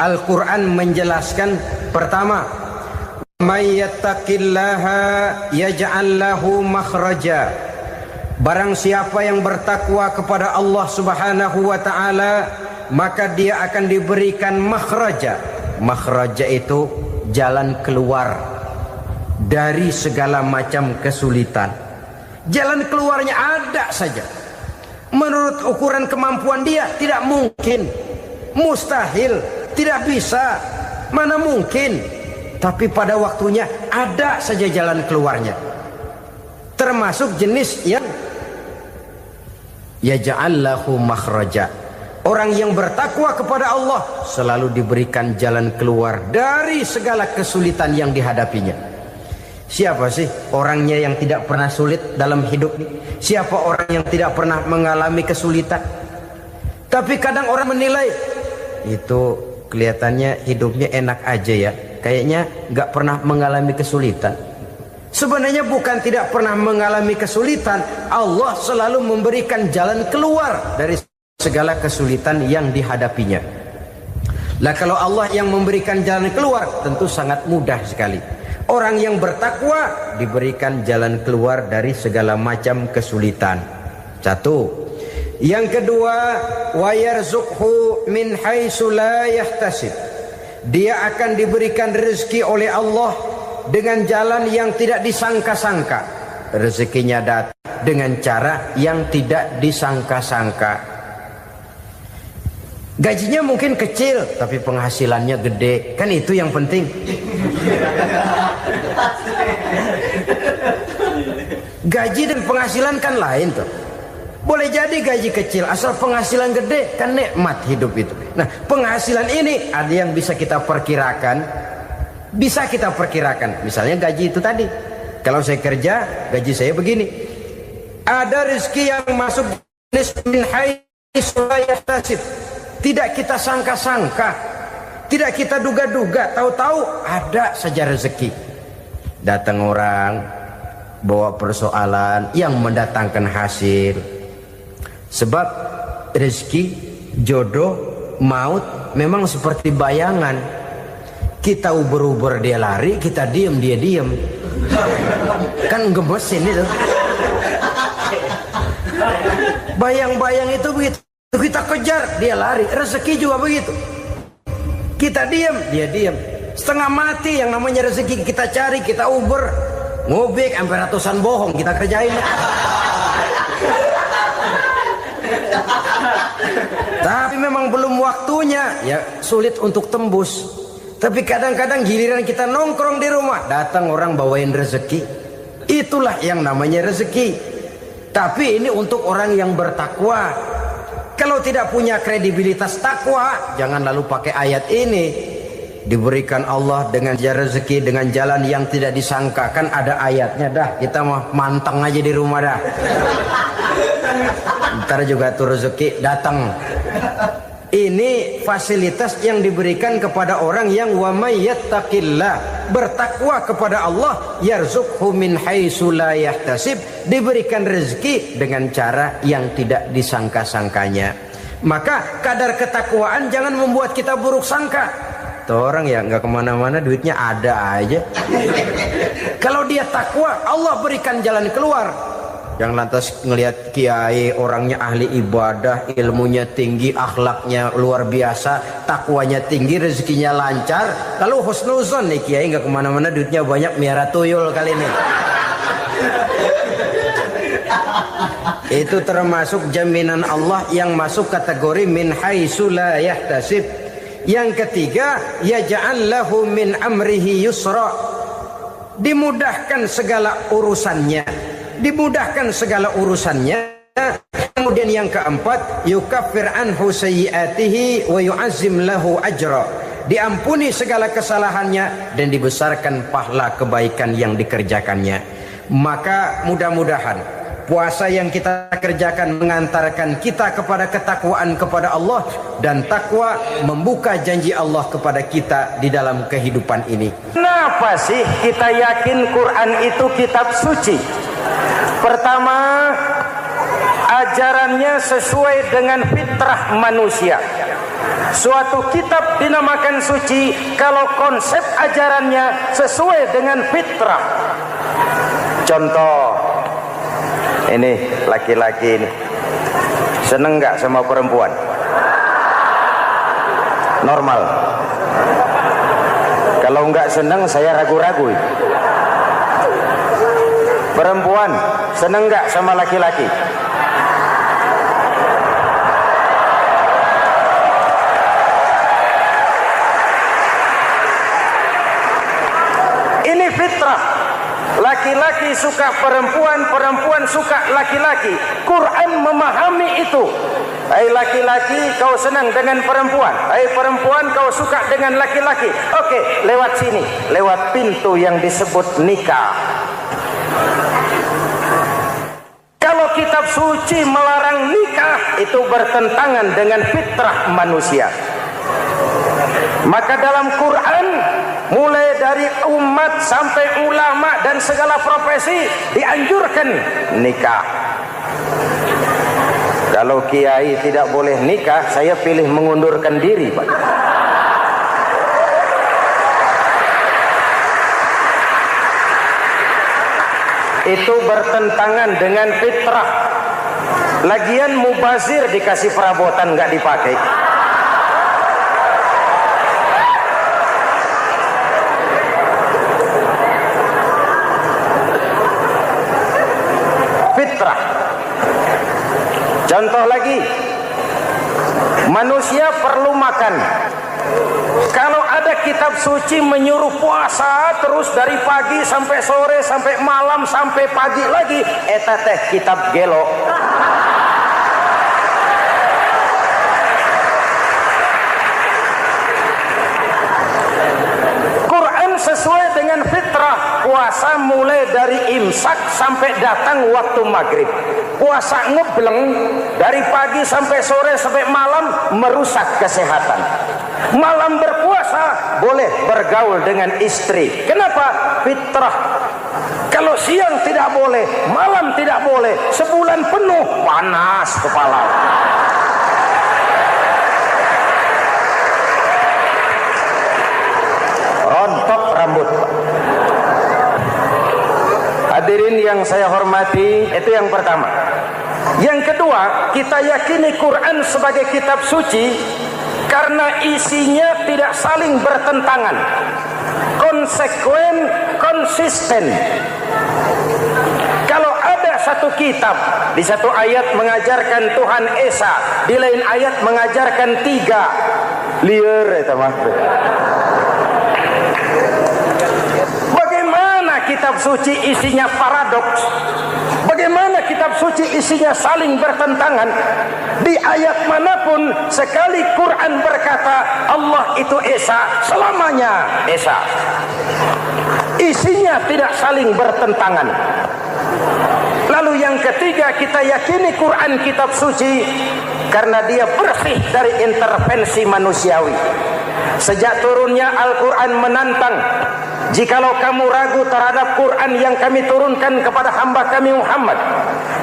Al-Quran menjelaskan, pertama, may yattaqillaha yaj'al lahu makhraja. Barang siapa yang bertakwa kepada Allah Subhanahu wa ta'ala, maka dia akan diberikan makhraja. Makhraja itu jalan keluar dari segala macam kesulitan. Jalan keluarnya ada saja. Menurut ukuran kemampuan dia tidak mungkin, mustahil, tidak bisa, mana mungkin. Tapi pada waktunya ada saja jalan keluarnya. Termasuk jenis yang yaj'al lahu makhraja. Orang yang bertakwa kepada Allah selalu diberikan jalan keluar dari segala kesulitan yang dihadapinya. Siapa sih orangnya yang tidak pernah sulit dalam hidup ini? Siapa orang yang tidak pernah mengalami kesulitan? Tapi kadang orang menilai, itu kelihatannya hidupnya enak aja ya, kayaknya gak pernah mengalami kesulitan. Sebenarnya bukan tidak pernah mengalami kesulitan, Allah selalu memberikan jalan keluar dari segala kesulitan yang dihadapinya. Lah kalau Allah yang memberikan jalan keluar, tentu sangat mudah sekali. Orang yang bertakwa diberikan jalan keluar dari segala macam kesulitan. Satu. Yang kedua, wa yarzuqhu min haitsu la yahtasib. Dia akan diberikan rezeki oleh Allah dengan jalan yang tidak disangka-sangka. Rezekinya datang dengan cara yang tidak disangka-sangka. Gajinya mungkin kecil, tapi penghasilannya gede. Kan itu yang penting. Gaji dan penghasilan kan lain tuh. Boleh jadi gaji kecil, asal penghasilan gede, kan nikmat hidup itu. Nah, penghasilan ini ada yang bisa kita perkirakan. Bisa kita perkirakan, misalnya gaji itu tadi. Kalau saya kerja, gaji saya begini. Ada rezeki yang masuk min haitsu la yahtasib. Tidak kita sangka-sangka, tidak kita duga-duga, tahu-tahu ada saja rezeki. Datang orang bawa persoalan yang mendatangkan hasil. Sebab rezeki, jodoh, maut memang seperti bayangan. Kita uber-uber dia lari, kita diem dia diem. Kan gemesin itu. Bayang-bayang itu begitu. Kita kejar, dia lari. Rezeki juga begitu. Kita diem, dia diem. Setengah mati yang namanya rezeki kita cari, kita uber. Ngobek sampai ratusan bohong kita kerjain. Tapi memang belum waktunya, ya sulit untuk tembus. Tapi kadang-kadang giliran kita nongkrong di rumah, datang orang bawain rezeki. Itulah yang namanya rezeki. Tapi ini untuk orang yang bertakwa. Kalau tidak punya kredibilitas takwa, jangan lalu pakai ayat ini. Diberikan Allah dengan rezeki dengan jalan yang tidak disangka. Kan ada ayatnya dah, kita mah manteng aja di rumah dah. Ntar juga tuh rezeki datang. Ini fasilitas yang diberikan kepada orang yang wa may yattaqillah, bertakwa kepada Allah, yarzuqhu min haitsu la yahtasib, diberikan rezeki dengan cara yang tidak disangka-sangkanya. Maka kadar ketakwaan jangan membuat kita buruk sangka. Tuh orang ya nggak kemana-mana, duitnya ada aja. Kalau dia takwa, Allah berikan jalan keluar. Yang lantas ngelihat kiai orangnya ahli ibadah, ilmunya tinggi, akhlaknya luar biasa, takwanya tinggi, rezekinya lancar. Kalau husnuzon nih kiai nggak kemana-mana, duitnya banyak, miara tuyul kali ini. Itu termasuk jaminan Allah yang masuk kategori min haitsu la yahtasib. Yang ketiga, yaj'al lahu min amrihi yusra. Dimudahkan segala urusannya. Dimudahkan segala urusannya. Kemudian yang keempat, yukaffir anhu sayyiatihi wa yu'azzim lahu ajra. Diampuni segala kesalahannya dan dibesarkan pahala kebaikan yang dikerjakannya. Maka mudah-mudahan puasa yang kita kerjakan mengantarkan kita kepada ketakwaan kepada Allah, dan takwa membuka janji Allah kepada kita di dalam kehidupan ini. Kenapa sih kita yakin Quran itu kitab suci? Pertama, ajarannya sesuai dengan fitrah manusia. Suatu kitab dinamakan suci kalau konsep ajarannya sesuai dengan fitrah. Contoh, ini laki-laki ini seneng nggak sama perempuan? Normal. Kalau nggak seneng saya ragu-ragu. Perempuan seneng nggak sama laki-laki? Ini fitrah. Laki-laki suka perempuan, perempuan suka laki-laki. Quran memahami itu. Hai laki-laki, kau senang dengan perempuan. Hai perempuan, kau suka dengan laki-laki. Oke, lewat sini, lewat pintu yang disebut nikah. Kalau kitab suci melarang nikah, itu bertentangan dengan fitrah manusia. Maka dalam Quran, mulai dari umat sampai ulama dan segala profesi dianjurkan nikah. Kalau kiai tidak boleh nikah, saya pilih mengundurkan diri, Pak. Itu bertentangan dengan fitrah. Lagian mubazir dikasih perabotan nggak dipakai. Fitrah. Contoh lagi, manusia perlu makan. Kalau ada kitab suci menyuruh puasa terus dari pagi sampai sore sampai malam sampai pagi lagi, eta teh kitab gelo. Quran sesuai dengan fitrah, puasa mulai dari imsak sampai datang waktu maghrib. Puasa ngebleng dari pagi sampai sore sampai malam merusak kesehatan. Malam berpuasa boleh bergaul dengan istri. Kenapa? Fitrah. Kalau siang tidak boleh, malam tidak boleh, sebulan penuh panas kepala. Rontok rambut. Hadirin yang saya hormati, itu yang pertama. Yang kedua, kita yakini Quran sebagai kitab suci karena isinya tidak saling bertentangan, konsekuen, konsisten. Kalau ada satu kitab, di satu ayat mengajarkan Tuhan Esa, di lain ayat mengajarkan tiga, liar itu mah. Bagaimana kitab suci isinya paradoks? Bagaimana kitab suci isinya saling bertentangan? Di ayat manapun sekali Quran berkata Allah itu Esa, selamanya Esa. Isinya tidak saling bertentangan. Lalu yang ketiga, kita yakini Quran kitab suci karena dia bersih dari intervensi manusiawi. Sejak turunnya Al-Quran menantang, jikalau kamu ragu terhadap Quran yang kami turunkan kepada hamba kami Muhammad,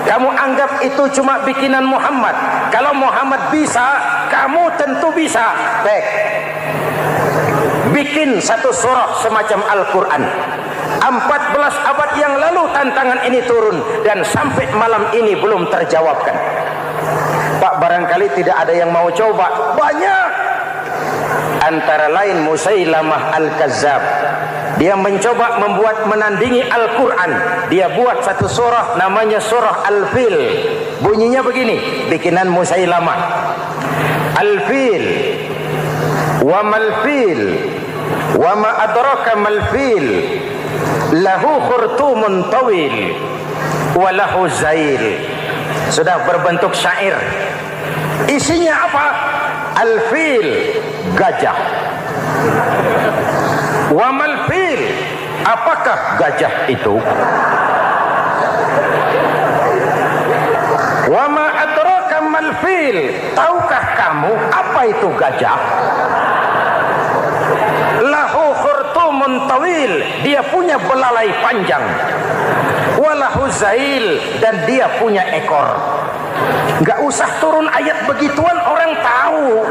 kamu anggap itu cuma bikinan Muhammad. Kalau Muhammad bisa, kamu tentu bisa. Baik, bikin satu surah semacam Al-Quran. 14 abad yang lalu tantangan ini turun dan sampai malam ini belum terjawabkan. Pak, barangkali tidak ada yang mau coba. Banyak. Antara lain Musailamah Al-Kazzab. Dia mencoba membuat menandingi Al-Quran. Dia buat satu surah namanya surah Al-Fil. Bunyinya begini, bikinan Musailamah. Al-Fil wa mal-fil wa ma adraka mal-fil lahu khurtumun tawil wa lahu zail. Sudah berbentuk syair. Isinya apa? Al-Fil, gajah. Wa mal-fil, apakah gajah itu? Wa ma adraka mal-fil, tahukah kamu apa itu gajah? Lahu khurtumun tawil, dia punya belalai panjang. Walahu zail, dan dia punya ekor. Gak usah turun ayat begituan, orang tahu.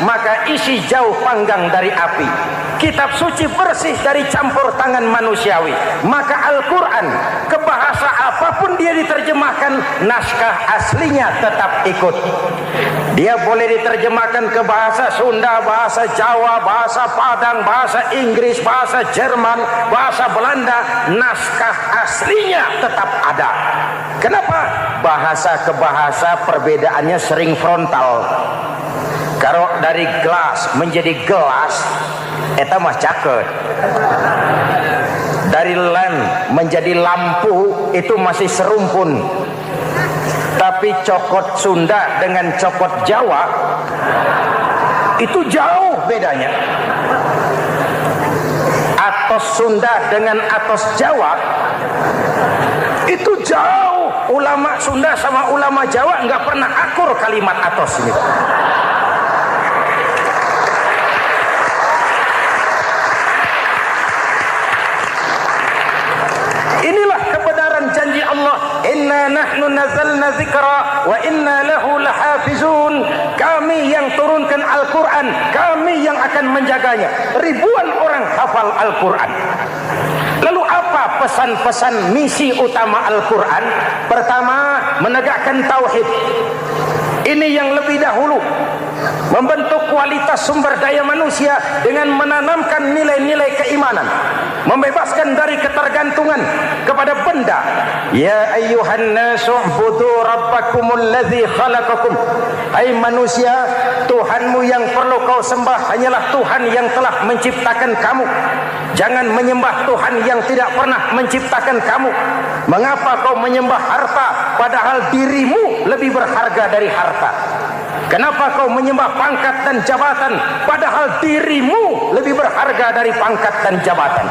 maka isi jauh panggang dari api. Kitab suci bersih dari campur tangan manusiawi. Maka Al-Quran, ke bahasa apapun dia diterjemahkan, naskah aslinya tetap ikut. Dia boleh diterjemahkan ke bahasa Sunda, bahasa Jawa, bahasa Padang, bahasa Inggris, bahasa Jerman, bahasa Belanda, naskah aslinya tetap ada. Kenapa? Bahasa ke bahasa perbedaannya sering frontal. Kalau dari gelas menjadi gelas, eta mah caket. Dari lamp menjadi lampu, itu masih serumpun. Tapi cokot Sunda dengan cokot Jawa itu jauh bedanya. Atos Sunda dengan atos Jawa itu jauh. Ulama Sunda sama ulama Jawa nggak pernah akur kalimat atos ini. Inilah kebenaran janji Allah, inna nahnu nazzalna dzikra wa inna lahu lahafizun. Kami yang turunkan Al-Quran, kami yang akan menjaganya. Ribuan orang hafal Al-Quran. Lalu apa pesan-pesan misi utama Al-Quran? Pertama, menegakkan tauhid. Ini yang lebih dahulu, membentuk kualitas sumber daya manusia dengan menanamkan nilai-nilai keimanan, membebaskan dari ketergantungan kepada benda. Ya ayyuhan nasu ubudu rabbakumul ladzi khalaqakum. Hai manusia, Tuhanmu yang perlu kau sembah hanyalah Tuhan yang telah menciptakan kamu. Jangan menyembah Tuhan yang tidak pernah menciptakan kamu. Mengapa kau menyembah harta padahal dirimu lebih berharga dari harta? Kenapa kau menyembah pangkat dan jabatan padahal dirimu lebih berharga dari pangkat dan jabatan?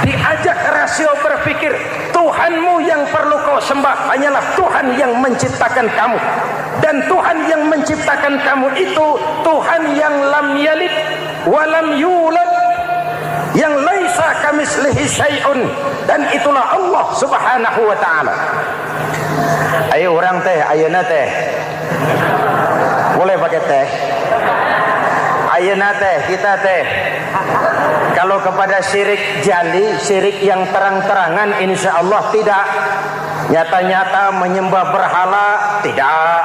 Diajak rasio berpikir, Tuhanmu yang perlu kau sembah hanyalah Tuhan yang menciptakan kamu. Dan Tuhan yang menciptakan kamu itu Tuhan yang lam yalid walam yulad, yang laisa kamislihi syai'un, dan itulah Allah Subhanahu wa taala. Ayo orang teh, ayeuna teh. Boleh pakai teh. Ayeuna teh, kita teh. Kalau kepada syirik jali, syirik yang terang-terangan, insya Allah tidak. Nyata-nyata menyembah berhala, tidak.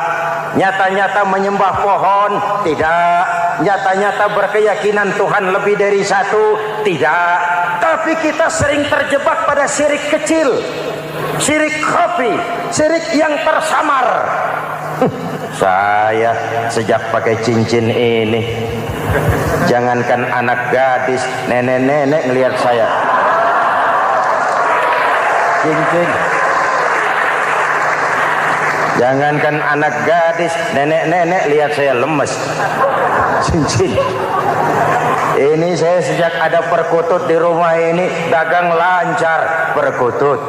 Nyata-nyata menyembah pohon, tidak. Nyata-nyata berkeyakinan Tuhan lebih dari satu, tidak. Tapi kita sering terjebak pada syirik kecil, syirik khafi, syirik yang tersamar. Saya sejak pakai cincin ini, jangankan anak gadis, nenek-nenek ngelihat saya cincin. Jangankan anak gadis, nenek-nenek lihat saya lemes cincin. Ini saya sejak ada perkutut di rumah ini dagang lancar perkutut.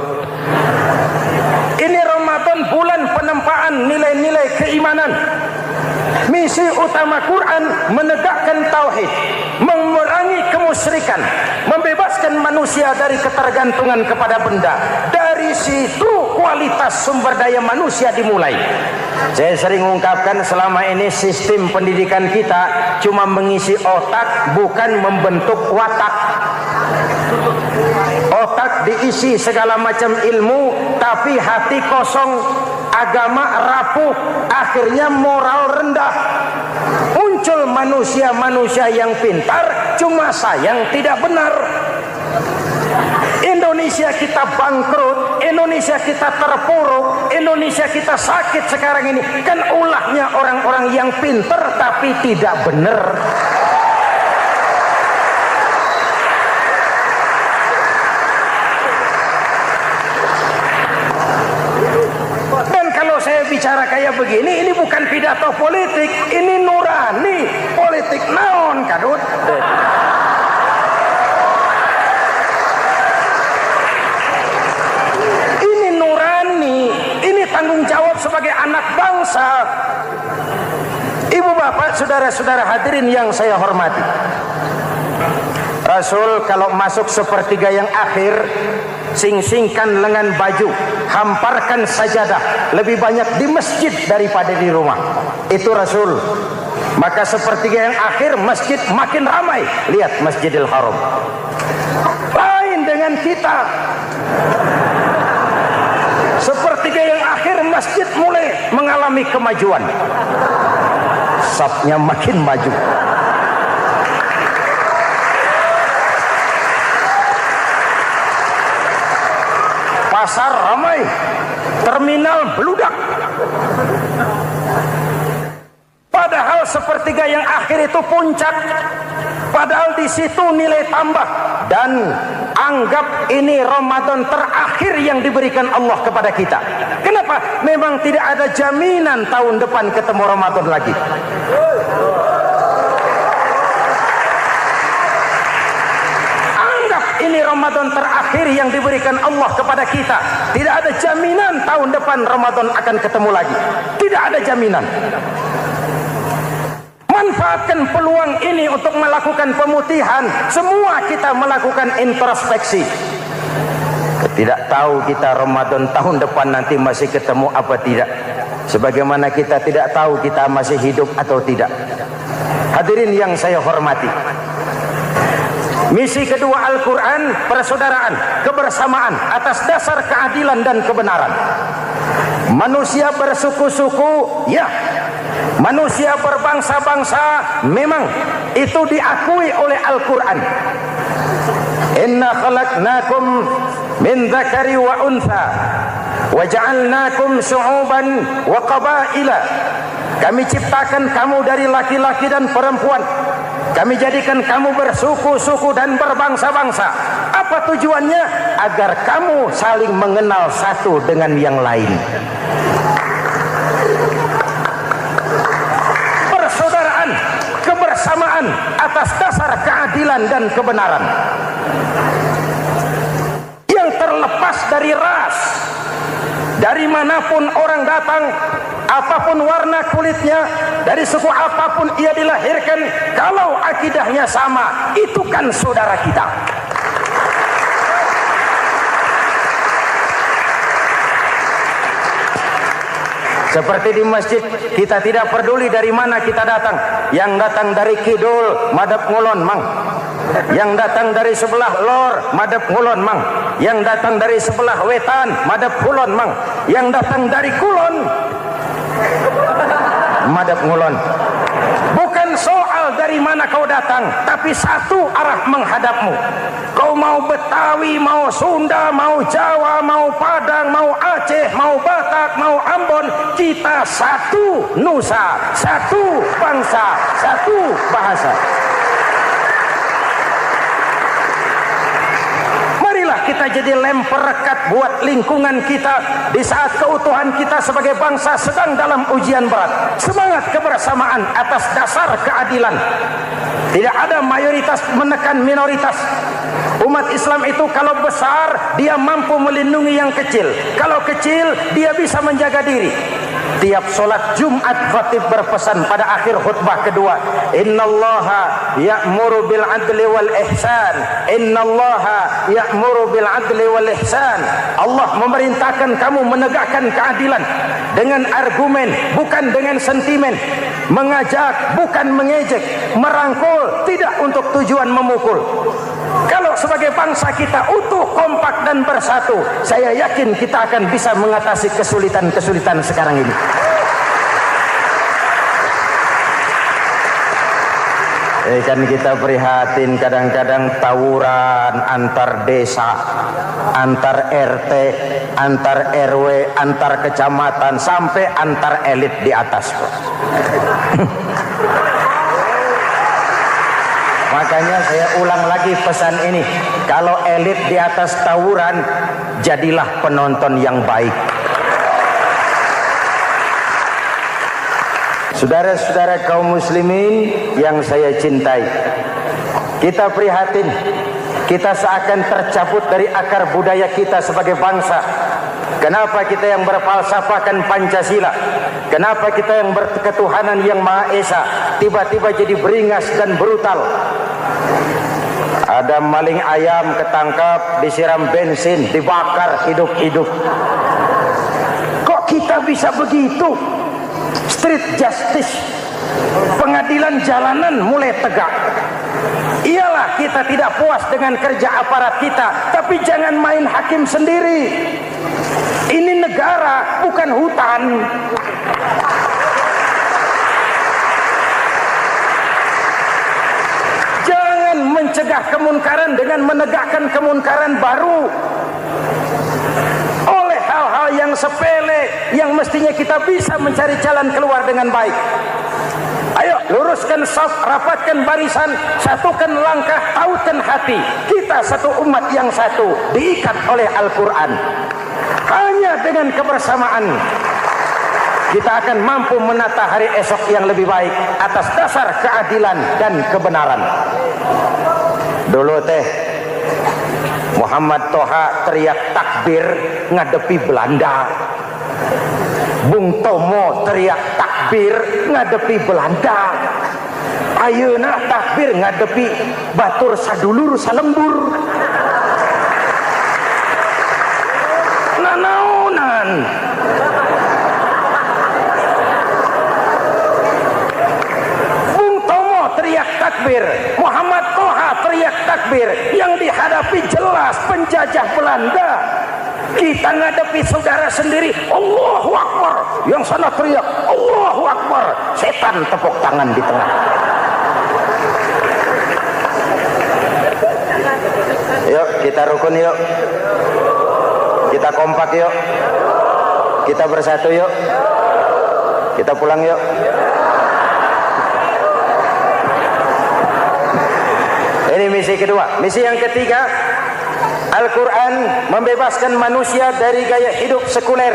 Ini Ramadan, bulan penempaan nilai-nilai keimanan. Misi utama Quran menegakkan tauhid, mengurangi kemusyrikan, membebaskan manusia dari ketergantungan kepada benda. Dari situ kualitas sumber daya manusia dimulai. Saya sering mengungkapkan selama ini sistem pendidikan kita cuma mengisi otak, bukan membentuk watak. Otak diisi segala macam ilmu, tapi hati kosong, agama rapuh, akhirnya moral rendah. Muncul manusia-manusia yang pintar, cuma sayang tidak benar. Indonesia kita bangkrut, Indonesia kita terpuruk, Indonesia kita sakit sekarang ini, kan ulahnya orang-orang yang pintar tapi tidak benar. Bicara kayak begini, ini bukan pidato politik, ini nurani politik naon kadut. Ini nurani, ini tanggung jawab sebagai anak bangsa. Ibu bapak, saudara-saudara hadirin yang saya hormati, Rasul kalau masuk sepertiga yang akhir, sing-singkan lengan baju, hamparkan sajadah, lebih banyak di masjid daripada di rumah. Itu Rasul. Maka sepertiga yang akhir masjid makin ramai. Lihat Masjidil Haram. Lain dengan kita. Sepertiga yang akhir masjid mulai mengalami kemajuan. Safnya makin maju. Pasar ramai, terminal beludak. Padahal sepertiga yang akhir itu puncak. Padahal di situ nilai tambah. Dan anggap ini Ramadan terakhir yang diberikan Allah kepada kita. Kenapa? Memang tidak ada jaminan tahun depan ketemu Ramadan lagi. Ini Ramadan terakhir yang diberikan Allah kepada kita. Tidak ada jaminan tahun depan Ramadan akan ketemu lagi. Tidak ada jaminan. Manfaatkan peluang ini untuk melakukan pemutihan. Semua kita melakukan introspeksi. Tidak tahu kita Ramadan tahun depan nanti masih ketemu apa tidak. Sebagaimana kita tidak tahu kita masih hidup atau tidak. Hadirin yang saya hormati, misi kedua Al-Quran, persaudaraan, kebersamaan atas dasar keadilan dan kebenaran. Manusia bersuku-suku, ya. Manusia berbangsa-bangsa, memang itu diakui oleh Al-Quran. Inna khalaqnakum min dzakari wa untha wa ja'alnakum syu'uban wa qabaila. Kami ciptakan kamu dari laki-laki dan perempuan. Kami jadikan kamu bersuku-suku dan berbangsa-bangsa. Apa tujuannya? Agar kamu saling mengenal satu dengan yang lain. Persaudaraan, kebersamaan atas dasar keadilan dan kebenaran. Yang terlepas dari ras. Dari manapun orang datang, apapun warna kulitnya, dari suku apapun ia dilahirkan, kalau akidahnya sama, itu kan saudara kita. Seperti di masjid, kita tidak peduli dari mana kita datang. Yang datang dari kidul, madhab ngulon mang. Yang datang dari sebelah lor, madhab ngulon mang. Yang datang dari sebelah wetan, madhab kulon mang. Yang datang dari kulon, madhab ngulon. Bukan soal dari mana kau datang, tapi satu arah menghadapmu. Kau mau Betawi, mau Sunda, mau Jawa, mau Padang, mau Aceh, mau Batak, mau Ambon, kita satu nusa, satu bangsa, satu bahasa. Kita jadi lem perekat buat lingkungan kita di saat keutuhan kita sebagai bangsa sedang dalam ujian berat. Semangat kebersamaan atas dasar keadilan. Tidak ada mayoritas menekan minoritas. Umat Islam itu kalau besar, dia mampu melindungi yang kecil. Kalau kecil, dia bisa menjaga diri. Tiap solat Jumat khatib berpesan pada akhir khutbah kedua, innallaha ya'muru bil adli wal ihsan. Innallaha ya'muru bil adli wal ihsan. Allah memerintahkan kamu menegakkan keadilan dengan argumen, bukan dengan sentimen. Mengajak, bukan mengejek. Merangkul, tidak untuk tujuan memukul. Kalau sebagai bangsa kita utuh, kompak dan bersatu, saya yakin kita akan bisa mengatasi kesulitan-kesulitan sekarang ini. Kan kita prihatin kadang-kadang tawuran antar desa, antar RT, antar RW, antar kecamatan, sampai antar elit di atas. Makanya saya ulang lagi pesan ini. Kalau elit di atas tawuran, jadilah penonton yang baik. Saudara-saudara kaum muslimin yang saya cintai, kita prihatin, kita seakan tercabut dari akar budaya kita sebagai bangsa. Kenapa kita yang berfalsafahkan Pancasila, kenapa kita yang berketuhanan yang Maha Esa tiba-tiba jadi beringas dan brutal? Ada maling ayam ketangkap, disiram bensin, dibakar hidup-hidup. Kok kita bisa begitu? Street justice, pengadilan jalanan mulai tegak. Iyalah kita tidak puas dengan kerja aparat kita, tapi jangan main hakim sendiri. Ini negara, bukan hutan. Jangan mencegah kemunkaran dengan menegakkan kemunkaran baru. Oleh hal-hal yang sepele, yang mestinya kita bisa mencari jalan keluar dengan baik. Ayo luruskan saf, rapatkan barisan, satukan langkah, tautkan hati. Kita satu umat yang satu, diikat oleh Al-Quran. Hanya dengan kebersamaan kita akan mampu menata hari esok yang lebih baik atas dasar keadilan dan kebenaran. Dulu teh Muhammad Toha teriak takbir ngadepi Belanda. Bung Tomo teriak takbir ngadepi Belanda. Ayeuna takbir ngadepi batur sadulur salembur. Nanaonan. Bung Tomo teriak takbir, Muhammad Toha teriak takbir. Yang dihadapi jelas penjajah Belanda. Kita ngadepi saudara sendiri, Allahu Akbar. Yang sana teriak, Allahu Akbar. Setan tepuk tangan di tengah. Yuk kita rukun yuk. Kita kompak yuk. Kita bersatu yuk. Kita pulang yuk. Ini misi kedua. Misi yang ketiga, Al-Quran membebaskan manusia dari gaya hidup sekuler.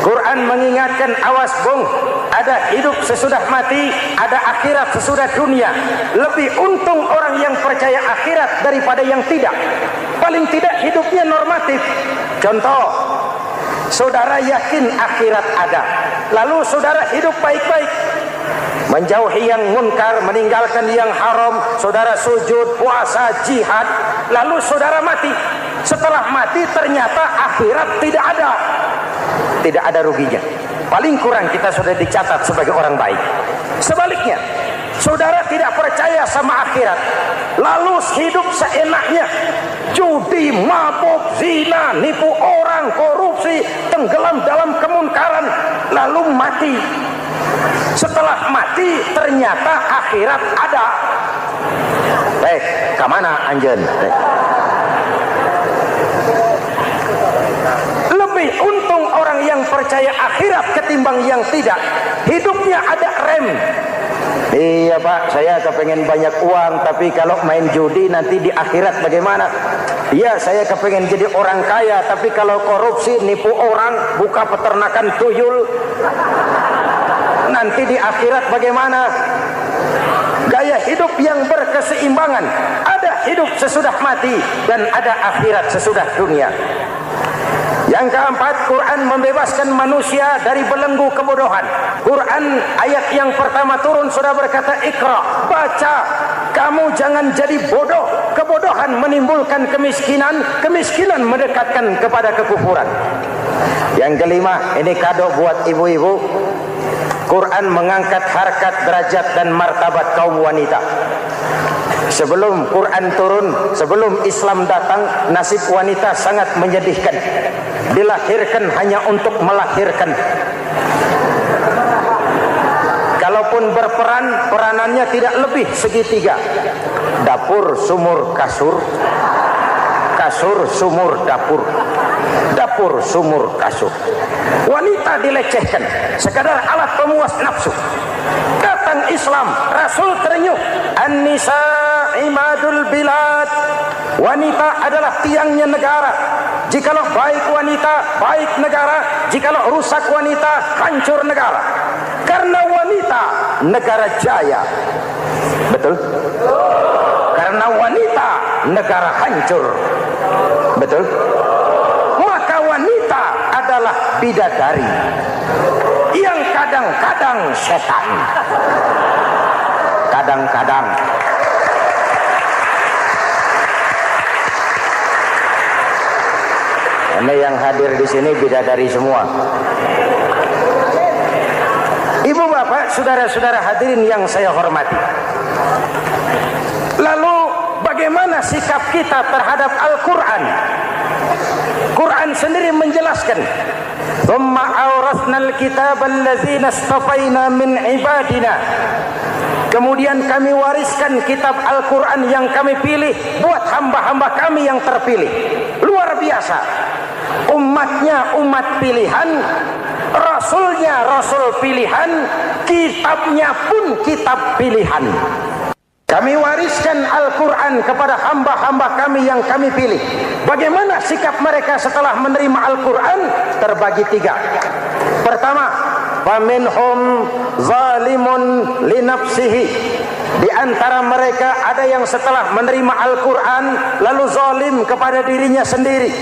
Quran mengingatkan, awas bung, ada hidup sesudah mati, ada akhirat sesudah dunia. Lebih untung orang yang percaya akhirat daripada yang tidak. Paling tidak hidupnya normatif. Contoh, saudara yakin akhirat ada, lalu saudara hidup baik-baik, menjauhi yang munkar, meninggalkan yang haram, saudara sujud, puasa, jihad, lalu saudara mati. Setelah mati ternyata akhirat tidak ada. Tidak ada ruginya. Paling kurang kita sudah dicatat sebagai orang baik. Sebaliknya, saudara tidak percaya sama akhirat, lalu hidup seenaknya, judi, mabuk, zina, nipu orang, korupsi, tenggelam dalam kemunkaran, lalu mati. Setelah mati ternyata akhirat ada. Kemana anjen? Lebih untung orang yang percaya akhirat ketimbang yang tidak. Hidupnya ada rem. Iya pak, saya kepengen banyak uang, tapi kalau main judi nanti di akhirat bagaimana? Iya, saya kepengen jadi orang kaya, tapi kalau korupsi, nipu orang, buka peternakan tuyul, nanti di akhirat bagaimana? Gaya hidup yang berkeseimbangan. Ada hidup sesudah mati dan ada akhirat sesudah dunia. Yang keempat, Quran membebaskan manusia dari belenggu kebodohan. Quran ayat yang pertama turun sudah berkata, Iqra, baca, kamu jangan jadi bodoh. Kebodohan menimbulkan kemiskinan, kemiskinan mendekatkan kepada kekufuran. Yang kelima, ini kado buat ibu-ibu. Quran mengangkat harkat, derajat dan martabat kaum wanita. Sebelum Quran turun, sebelum Islam datang, nasib wanita sangat menyedihkan. Dilahirkan hanya untuk melahirkan. Kalaupun berperan, peranannya tidak lebih segitiga. Dapur, sumur, kasur. Kasur, sumur, dapur. Dapur, sumur, kasur. Wanita dilecehkan, sekadar alat pemuas nafsu. Datang Islam, Rasul terenyuh. An-nisa imadul bilad. Wanita adalah tiangnya negara. Jikalau baik wanita, baik negara. Jikalau rusak wanita, hancur negara. Karena wanita, negara jaya. Betul? Karena wanita, negara hancur. Betul? Maka wanita adalah bidadari yang kadang-kadang setan. Kadang-kadang Ini yang hadir di sini bidadari semua. Ibu bapak, saudara-saudara hadirin yang saya hormati. Lalu bagaimana sikap kita terhadap Al-Quran? Quran sendiri menjelaskan, "Tsumma awrasnal kitaba allazina istafaina min ibadina." Kemudian kami wariskan kitab Al-Quran yang kami pilih buat hamba-hamba kami yang terpilih. Luar biasa. Umatnya umat pilihan, Rasulnya Rasul pilihan, kitabnya pun kitab pilihan. Kami wariskan Al-Quran kepada hamba-hamba kami yang kami pilih. Bagaimana sikap mereka setelah menerima Al-Quran? Terbagi tiga. Pertama, faminhum zalimun linafsihi. Di antara mereka ada yang setelah menerima Al-Quran lalu zalim kepada dirinya sendiri.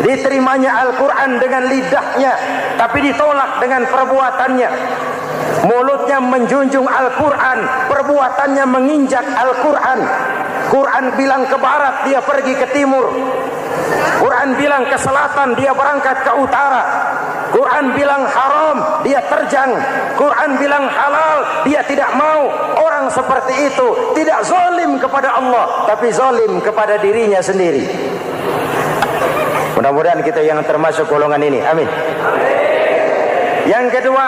Diterimanya Al-Quran dengan lidahnya, tapi ditolak dengan perbuatannya. Mulutnya menjunjung Al-Quran, perbuatannya menginjak Al-Quran. Quran bilang ke barat, dia pergi ke timur. Quran bilang ke selatan, dia berangkat ke utara. Quran bilang haram, dia terjang. Quran bilang halal, dia tidak mau. Orang seperti itu tidak zalim kepada Allah, tapi zalim kepada dirinya sendiri. Mudah-mudahan kita yang termasuk golongan ini. Amin. Yang kedua,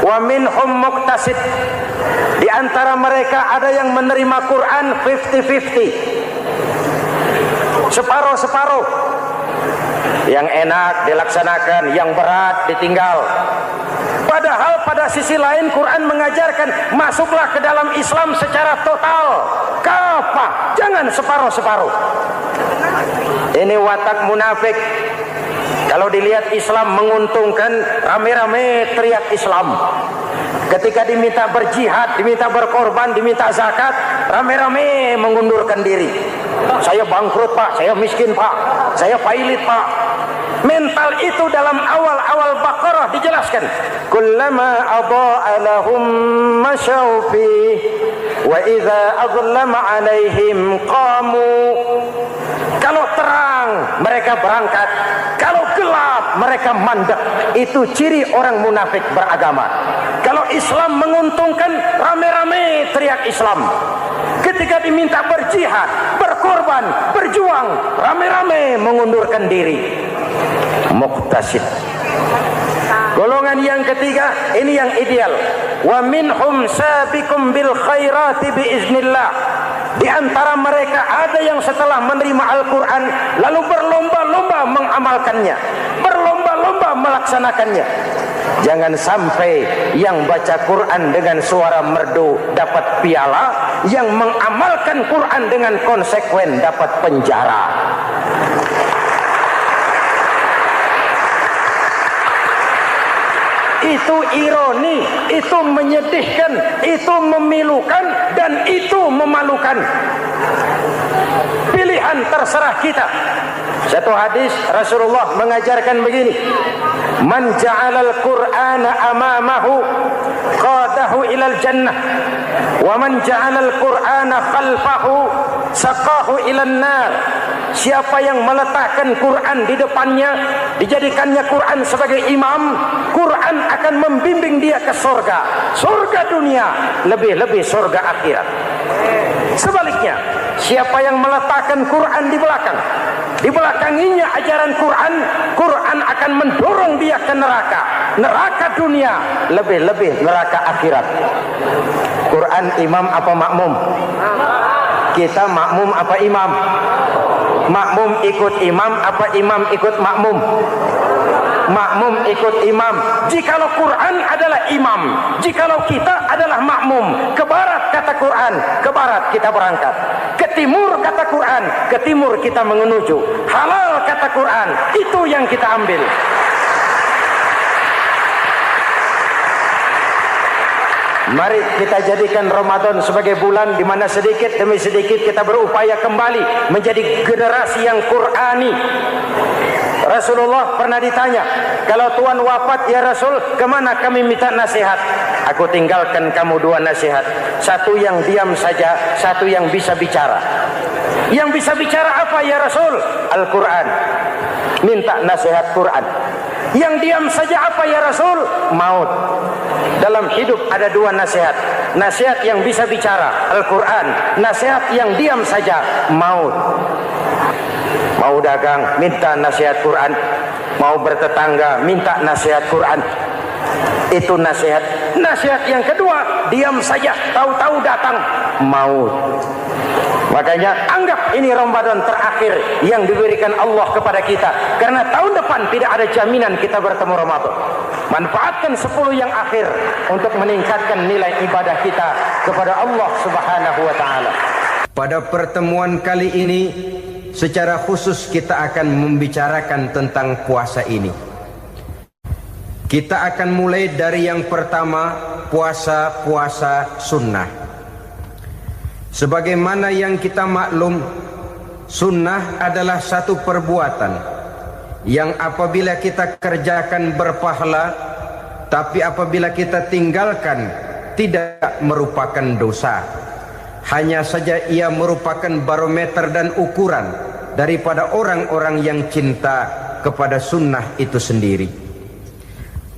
wa minhum muqtasid. Di antara mereka ada yang menerima Quran 50-50. Separuh-separuh. Yang enak dilaksanakan, yang berat ditinggal. Padahal pada sisi lain Quran mengajarkan masuklah ke dalam Islam secara total. Kafah, jangan separuh-separuh. Ini watak munafik. Kalau dilihat Islam menguntungkan, rame-rame teriak Islam. Ketika diminta berjihad, diminta berkorban, diminta zakat, rame-rame mengundurkan diri. Saya bangkrut pak, saya miskin pak, saya pailit pak. Mental itu dalam awal-awal Baqarah dijelaskan. Kullama adha'a lahum masyaw fihi wa idza adlama 'alaihim qamu. Kalau terang mereka berangkat, kalau gelap mereka mandek. Itu ciri orang munafik beragama. Kalau Islam menguntungkan, rame-rame teriak Islam. Ketika diminta berjihad, berkorban, berjuang, rame-rame mengundurkan diri. Muqtasid. Golongan yang ketiga, ini yang ideal. Wa minhum sabiqum bil khairati biiznillah. Di antara mereka ada yang setelah menerima Al-Quran lalu berlomba-lomba mengamalkannya, berlomba-lomba melaksanakannya. Jangan sampai yang baca Quran dengan suara merdu dapat piala, yang mengamalkan Quran dengan konsekuen dapat penjara. Itu ironi, itu menyedihkan, itu memilukan, dan itu memalukan. Pilihan terserah kita. Satu hadis Rasulullah mengajarkan begini, man ja'alal Qur'ana amamahu qadahu ilal jannah, wa man ja'alal Qur'ana khalfahu saqahu ilan nar. Siapa yang meletakkan Quran di depannya, dijadikannya Quran sebagai imam, Quran akan membimbing dia ke surga. Surga dunia, lebih-lebih surga akhirat. Sebaliknya, siapa yang meletakkan Quran di belakang, dibelakanginya ajaran Quran, Quran akan mendorong dia ke neraka. Neraka dunia, lebih-lebih neraka akhirat. Quran imam apa makmum? Kita makmum apa imam? Makmum ikut imam apa imam ikut makmum? Makmum ikut imam. Jikalau Quran adalah imam, jikalau kita adalah makmum. Ke barat kata Quran, ke barat kita berangkat. Ke timur kata Quran, ke timur kita menuju. Halal kata Quran, itu yang kita ambil. Mari kita jadikan Ramadan sebagai bulan di mana sedikit demi sedikit kita berupaya kembali menjadi generasi yang Qur'ani. Rasulullah pernah ditanya, kalau Tuhan wafat ya Rasul, kemana kami minta nasihat? Aku tinggalkan kamu dua nasihat. Satu yang diam saja, satu yang bisa bicara. Yang bisa bicara apa ya Rasul? Al-Quran. Minta nasihat Quran. Yang diam saja apa ya Rasul? Maut. Dalam hidup ada dua nasihat. Nasihat yang bisa bicara, Al-Quran. Nasihat yang diam saja, maut. Mau dagang, minta nasihat Quran. Mau bertetangga, minta nasihat Quran. Itu nasihat. Nasihat yang kedua, diam saja, tahu-tahu datang maut. Makanya anggap ini Ramadan terakhir yang diberikan Allah kepada kita, karena tahun depan tidak ada jaminan kita bertemu Ramadan. Manfaatkan 10 yang akhir untuk meningkatkan nilai ibadah kita kepada Allah Subhanahu wa taala. Pada pertemuan kali ini secara khusus kita akan membicarakan tentang puasa ini. Kita akan mulai dari yang pertama, puasa sunnah. Sebagaimana yang kita maklum, sunnah adalah satu perbuatan yang apabila kita kerjakan berpahala, tapi apabila kita tinggalkan tidak merupakan dosa. Hanya saja ia merupakan barometer dan ukuran daripada orang-orang yang cinta kepada sunnah itu sendiri.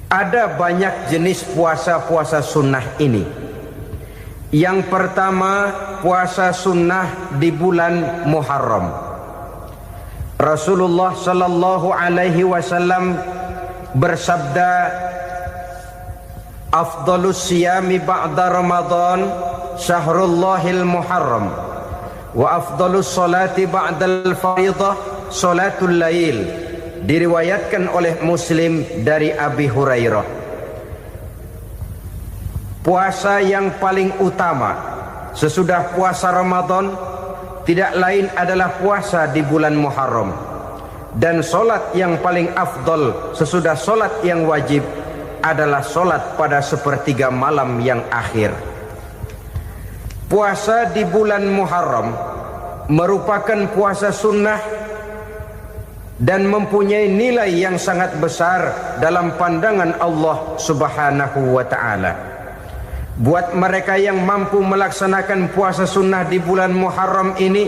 Ada banyak jenis puasa-puasa sunnah ini. Yang pertama, puasa sunnah di bulan Muharram. Rasulullah sallallahu alaihi wasallam bersabda, "Afdhalus siyami ba'da Ramadan syahrullahil Muharram, wa afdhalus salati ba'dal fardhah salatul lail." Diriwayatkan oleh Muslim dari Abi Hurairah. Puasa yang paling utama sesudah puasa Ramadan tidak lain adalah puasa di bulan Muharram. Dan solat yang paling afdol sesudah solat yang wajib adalah solat pada sepertiga malam yang akhir. Puasa di bulan Muharram merupakan puasa sunnah dan mempunyai nilai yang sangat besar dalam pandangan Allah Subhanahu wa ta'ala. Buat mereka yang mampu melaksanakan puasa sunnah di bulan Muharram ini,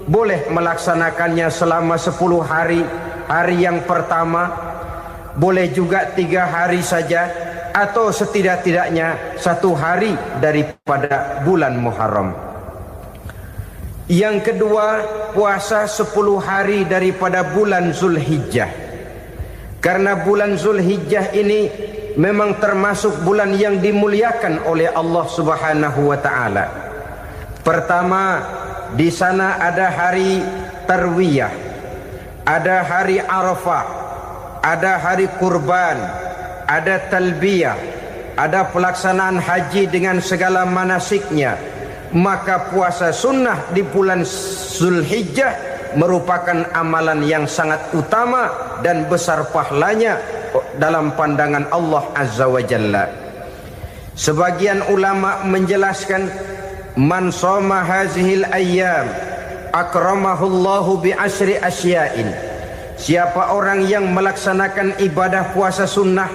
boleh melaksanakannya selama 10 hari. Hari yang pertama, boleh juga 3 hari saja, atau setidak-tidaknya 1 hari daripada bulan Muharram. Yang kedua, puasa 10 hari daripada bulan Zulhijjah. Karena bulan Zulhijjah ini memang termasuk bulan yang dimuliakan oleh Allah Subhanahu wa taala. Pertama, di sana ada hari Tarwiyah, ada hari Arafah, ada hari kurban, ada talbiyah, ada pelaksanaan haji dengan segala manasiknya. Maka puasa sunnah di bulan Zulhijjah merupakan amalan yang sangat utama dan besar pahalanya dalam pandangan Allah Azza wa Jalla. Sebagian ulama menjelaskan, man shoma hazihil ayyam akramahullahu bi asyri asya'in. Siapa orang yang melaksanakan ibadah puasa sunnah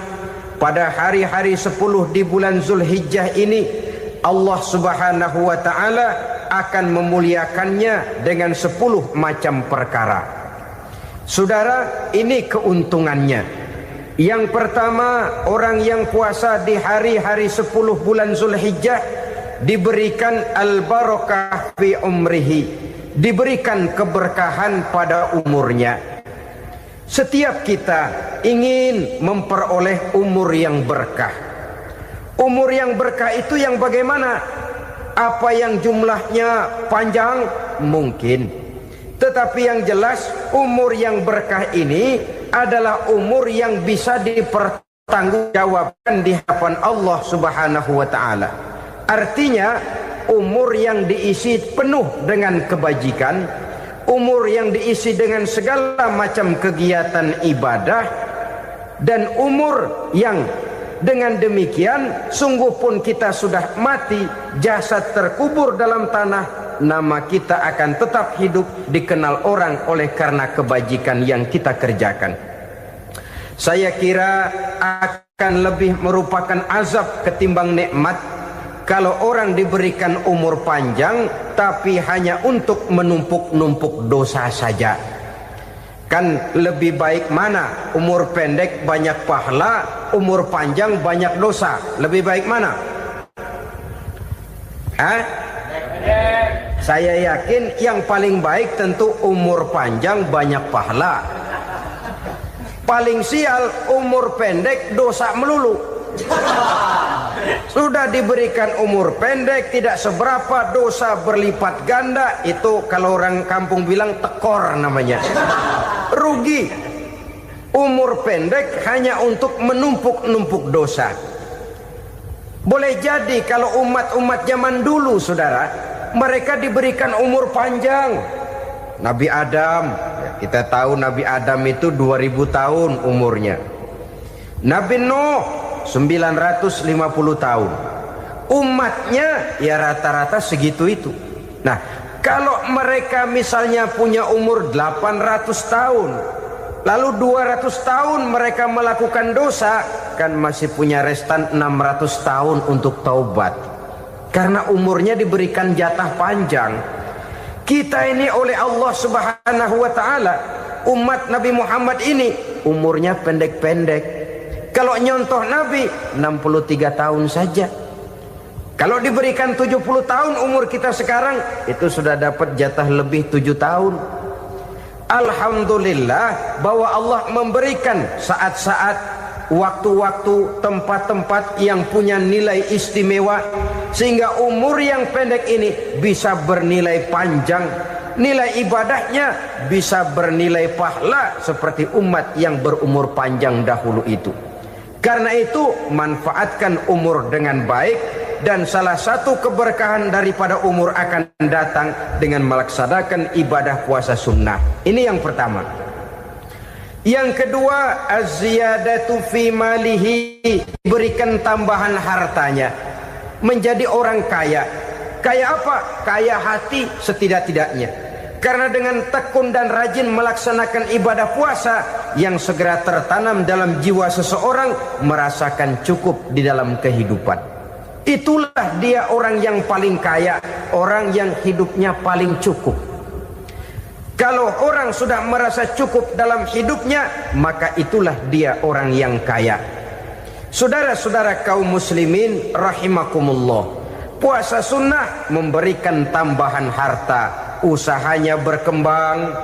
pada hari-hari 10 di bulan Zulhijjah ini, Allah Subhanahu wa ta'ala akan memuliakannya dengan 10 macam perkara. Saudara, ini keuntungannya. Yang pertama, orang yang puasa di hari-hari 10 bulan Zulhijjah diberikan al-barakah fi umrihi, diberikan keberkahan pada umurnya. Setiap kita ingin memperoleh umur yang berkah. Umur yang berkah itu yang bagaimana? Apa yang jumlahnya panjang? Mungkin. Tetapi yang jelas, umur yang berkah ini adalah umur yang bisa dipertanggungjawabkan di hadapan Allah Subhanahu wa ta'ala. Artinya, umur yang diisi penuh dengan kebajikan, umur yang diisi dengan segala macam kegiatan ibadah, dan umur yang dengan demikian sungguh pun kita sudah mati, jasad terkubur dalam tanah, nama kita akan tetap hidup, dikenal orang oleh karena kebajikan yang kita kerjakan. Saya kira akan lebih merupakan azab ketimbang nikmat kalau orang diberikan umur panjang tapi hanya untuk menumpuk-numpuk dosa saja. Kan lebih baik mana? Umur pendek banyak pahala, umur panjang banyak dosa. Lebih baik mana? Hah? Saya yakin yang paling baik tentu umur panjang banyak pahala. Paling sial umur pendek dosa melulu. Sudah diberikan umur pendek tidak seberapa, dosa berlipat ganda. Itu kalau orang kampung bilang tekor namanya. Rugi. Umur pendek hanya untuk menumpuk-numpuk dosa. Boleh jadi kalau umat-umat zaman dulu, saudara, mereka diberikan umur panjang. Nabi Adam, kita tahu Nabi Adam itu 2000 tahun umurnya. Nabi Nuh 950 tahun. Umatnya ya rata-rata segitu itu. Nah, kalau mereka misalnya punya umur 800 tahun, lalu 200 tahun mereka melakukan dosa, kan masih punya restan 600 tahun untuk taubat. Karena umurnya diberikan jatah panjang. Kita ini oleh Allah Subhanahu wa taala, umat Nabi Muhammad ini umurnya pendek-pendek. Kalau nyontoh Nabi 63 tahun saja. Kalau diberikan 70 tahun umur kita sekarang, itu sudah dapat jatah lebih 7 tahun. Alhamdulillah bahwa Allah memberikan saat-saat, waktu-waktu, tempat-tempat yang punya nilai istimewa, sehingga umur yang pendek ini bisa bernilai panjang, nilai ibadahnya bisa bernilai pahala seperti umat yang berumur panjang dahulu itu. Karena itu manfaatkan umur dengan baik, dan salah satu keberkahan daripada umur akan datang dengan melaksanakan ibadah puasa sunnah. Ini yang pertama. Yang kedua, az-ziyadatu fi malihi, berikan tambahan hartanya, menjadi orang kaya. Kaya apa? Kaya hati setidak-tidaknya. Karena dengan tekun dan rajin melaksanakan ibadah puasa, yang segera tertanam dalam jiwa seseorang merasakan cukup di dalam kehidupan. Itulah dia orang yang paling kaya, orang yang hidupnya paling cukup. Kalau orang sudah merasa cukup dalam hidupnya, maka itulah dia orang yang kaya. Saudara-saudara kaum muslimin rahimakumullah, puasa sunnah memberikan tambahan harta, usahanya berkembang,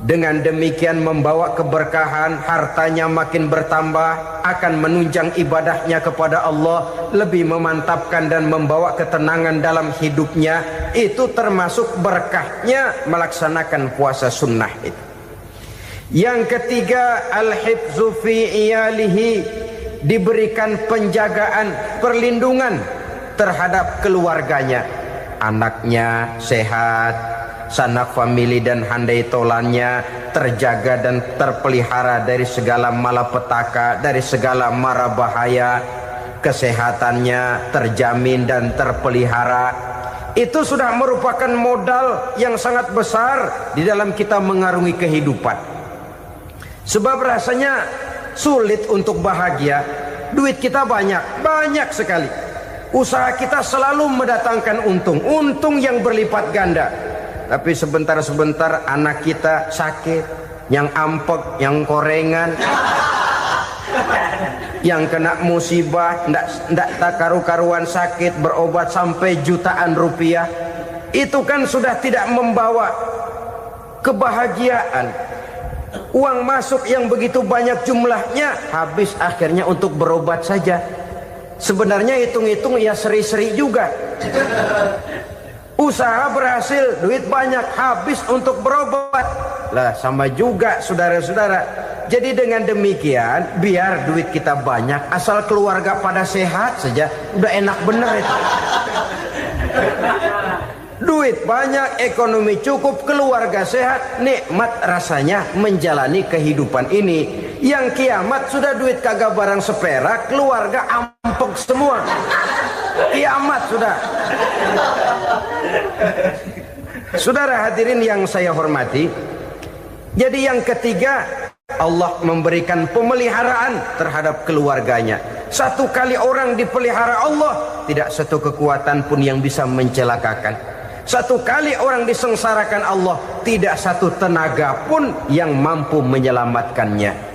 dengan demikian membawa keberkahan, hartanya makin bertambah, akan menunjang ibadahnya kepada Allah, lebih memantapkan dan membawa ketenangan dalam hidupnya. Itu termasuk berkahnya melaksanakan puasa sunnah itu. Yang ketiga, al-hifzu fi iyalihi, diberikan penjagaan, perlindungan terhadap keluarganya, anaknya sehat, sanak famili dan handai tolannya terjaga dan terpelihara dari segala malapetaka, dari segala mara bahaya, kesehatannya terjamin dan terpelihara. Itu sudah merupakan modal yang sangat besar di dalam kita mengarungi kehidupan. Sebab rasanya sulit untuk bahagia, duit kita banyak sekali, usaha kita selalu mendatangkan untung yang berlipat ganda. Tapi sebentar-sebentar anak kita sakit, yang ampek, yang korengan, yang kena musibah, ndak tak karu-karuan sakit, berobat sampai jutaan rupiah. Itu kan sudah tidak membawa kebahagiaan. Uang masuk yang begitu banyak jumlahnya, habis akhirnya untuk berobat saja. Sebenarnya hitung-hitung ya seri-seri juga. Usaha berhasil, duit banyak, habis untuk berobat. Lah sama juga saudara-saudara. Jadi dengan demikian, biar duit kita banyak, asal keluarga pada sehat saja, udah enak bener itu. Duit banyak, ekonomi cukup, keluarga sehat, nikmat rasanya menjalani kehidupan ini. Yang kiamat sudah duit kagak barang seperak, keluarga ampek semua. Kiamat sudah. Saudara hadirin yang saya hormati, jadi yang ketiga, Allah memberikan pemeliharaan terhadap keluarganya. Satu kali orang dipelihara Allah, tidak satu kekuatan pun yang bisa mencelakakan. Satu kali orang disengsarakan Allah, tidak satu tenaga pun yang mampu menyelamatkannya.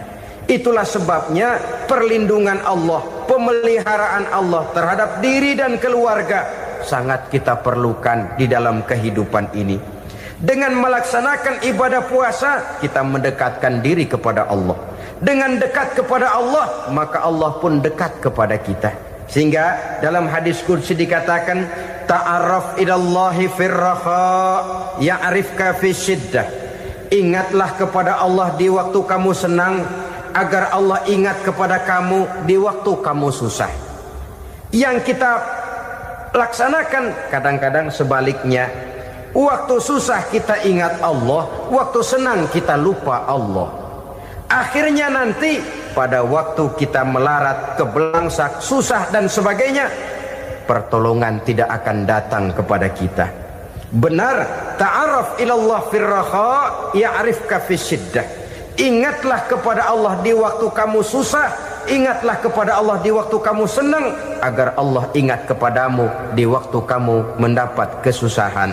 Itulah sebabnya perlindungan Allah, pemeliharaan Allah terhadap diri dan keluarga sangat kita perlukan di dalam kehidupan ini. Dengan melaksanakan ibadah puasa, kita mendekatkan diri kepada Allah. Dengan dekat kepada Allah, maka Allah pun dekat kepada kita. Sehingga dalam hadis qudsi dikatakan, ta'arraf ilallahi firraha ya'rifka fi syiddah. Ingatlah kepada Allah di waktu kamu senang, agar Allah ingat kepada kamu di waktu kamu susah. Yang kita laksanakan kadang-kadang sebaliknya. Waktu susah kita ingat Allah, waktu senang kita lupa Allah. Akhirnya nanti pada waktu kita melarat, kebelangsak, susah dan sebagainya, pertolongan tidak akan datang kepada kita. Benar, ta'arraf ilallah firraha ya'rifka fi syiddah. Ingatlah kepada Allah di waktu kamu susah, ingatlah kepada Allah di waktu kamu senang, agar Allah ingat kepadamu di waktu kamu mendapat kesusahan.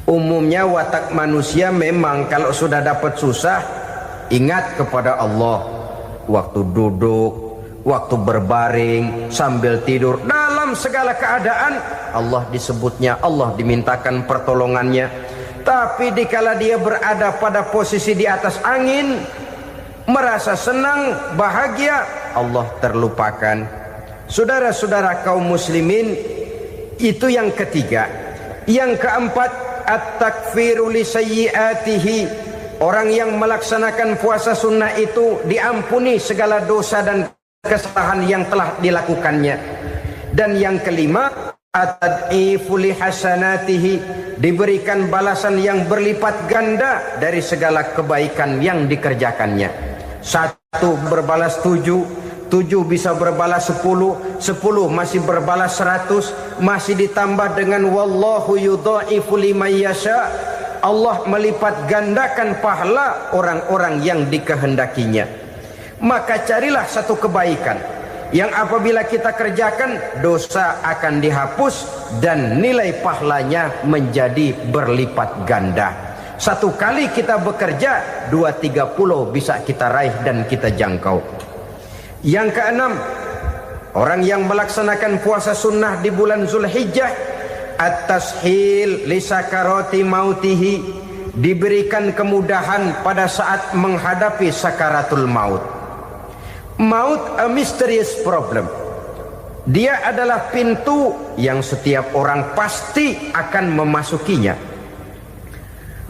Umumnya watak manusia memang kalau sudah dapat susah, ingat kepada Allah. Waktu duduk, waktu berbaring, sambil tidur, dalam segala keadaan Allah disebutnya, Allah dimintakan pertolongannya. Tapi dikala dia berada pada posisi di atas angin, merasa senang, bahagia, Allah terlupakan. Saudara-saudara kaum muslimin, itu yang ketiga. Yang keempat, at-takfiru li sayyiatihi. Orang yang melaksanakan puasa sunnah itu diampuni segala dosa dan kesalahan yang telah dilakukannya. Dan yang kelima, at-tad'ifu li hasanatihi, diberikan balasan yang berlipat ganda dari segala kebaikan yang dikerjakannya. 1 berbalas 7, 7 bisa berbalas 10, 10 masih berbalas 100, masih ditambah dengan wallahu yudha'ifu liman yasha. Allah melipat gandakan pahala orang-orang yang dikehendakinya. Maka carilah satu kebaikan yang apabila kita kerjakan, dosa akan dihapus dan nilai pahalanya menjadi berlipat ganda. Satu kali kita bekerja, 2-3 pulau bisa kita raih dan kita jangkau. Yang keenam, orang yang melaksanakan puasa sunnah di bulan Zulhijjah, at-tashil li sakarati mautihi, diberikan kemudahan pada saat menghadapi sakaratul maut. Maut a mysterious problem. Dia adalah pintu yang setiap orang pasti akan memasukinya.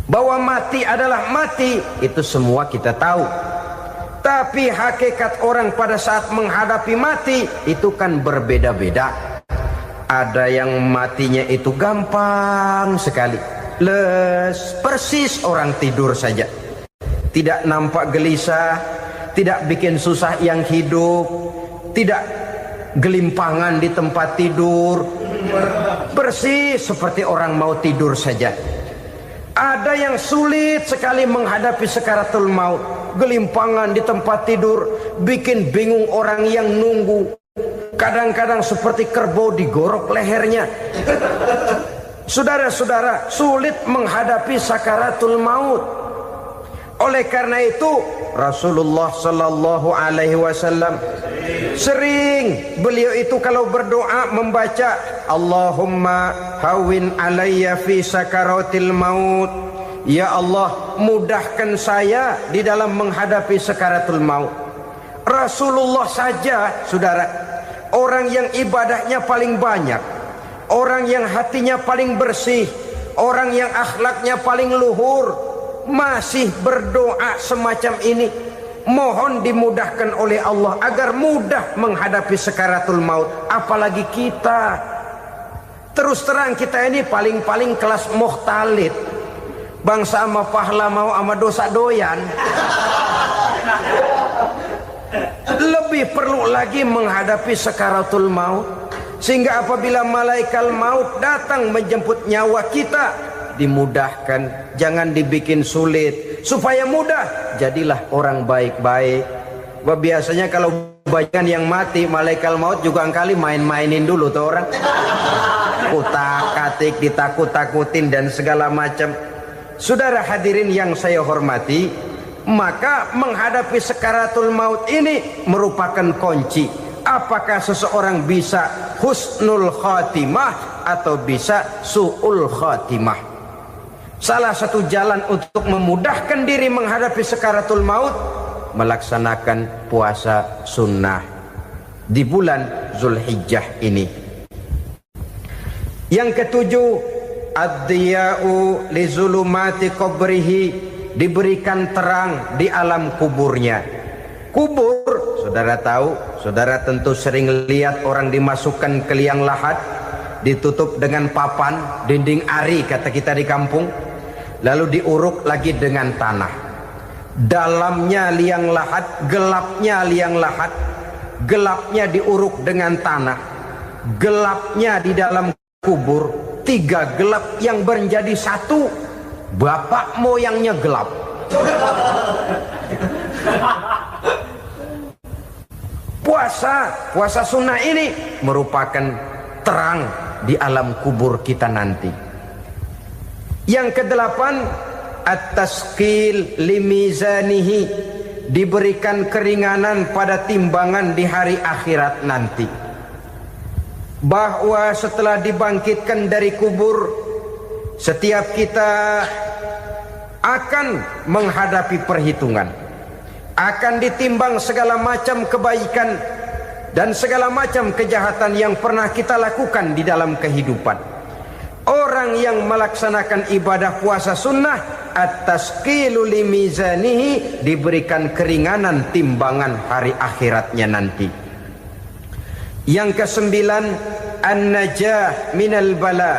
Bahwa mati adalah mati, itu semua kita tahu. Tapi hakikat orang pada saat menghadapi mati itu kan berbeda-beda. Ada yang matinya itu gampang sekali, persis orang tidur saja, tidak nampak gelisah, tidak bikin susah yang hidup, tidak gelimpangan di tempat tidur, persis seperti orang mau tidur saja. Ada yang sulit sekali menghadapi sakaratul maut, gelimpangan di tempat tidur, bikin bingung orang yang nunggu. Kadang-kadang seperti kerbau digorok lehernya. Saudara-saudara, sulit menghadapi sakaratul maut. Oleh karena itu Rasulullah sallallahu alaihi wasallam sering beliau itu kalau berdoa membaca Allahumma hawin alayya fi sakaratil maut. Ya Allah, mudahkan saya di dalam menghadapi sakaratul maut. Rasulullah saja, saudara, orang yang ibadahnya paling banyak, orang yang hatinya paling bersih, orang yang akhlaknya paling luhur, masih berdoa semacam ini. Mohon dimudahkan oleh Allah agar mudah menghadapi sakaratul maut. Apalagi kita, terus terang kita ini paling-paling kelas muhtalid, bangsa sama pahala mau sama dosa doyan. Lebih perlu lagi menghadapi sakaratul maut, sehingga apabila malaikat maut datang menjemput nyawa kita, dimudahkan, jangan dibikin sulit, supaya mudah. Jadilah orang baik-baik, Biasanya kalau bagian yang mati, malaikat maut juga kali main-mainin dulu tuh orang. Kutak-katik, ditakut-takutin dan segala macam. Saudara hadirin yang saya hormati, maka menghadapi sakaratul maut ini merupakan kunci. Apakah seseorang bisa husnul khatimah atau bisa su'ul khatimah? Salah satu jalan untuk memudahkan diri menghadapi sakaratul maut, melaksanakan puasa sunnah di bulan Zulhijjah ini. Yang ketujuh, ad-diya'u li zulumati qabrihi, diberikan terang di alam kuburnya. Kubur, saudara tahu, saudara tentu sering lihat orang dimasukkan ke liang lahat, ditutup dengan papan, dinding ari kata kita di kampung, lalu diuruk lagi dengan tanah. Dalamnya liang lahat, gelapnya liang lahat, gelapnya diuruk dengan tanah, gelapnya di dalam kubur, 3 gelap yang menjadi satu. Bapak moyangnya gelap. Puasa sunnah ini merupakan terang di alam kubur kita nanti. Yang kedelapan, at-tasqil limizanihi, diberikan keringanan pada timbangan di hari akhirat nanti. Bahwa setelah dibangkitkan dari kubur, setiap kita akan menghadapi perhitungan, akan ditimbang segala macam kebaikan dan segala macam kejahatan yang pernah kita lakukan di dalam kehidupan. Orang yang melaksanakan ibadah puasa sunnah, at-tasqilu limizanihi, diberikan keringanan timbangan hari akhiratnya nanti. Yang kesembilan, an-najah minal bala,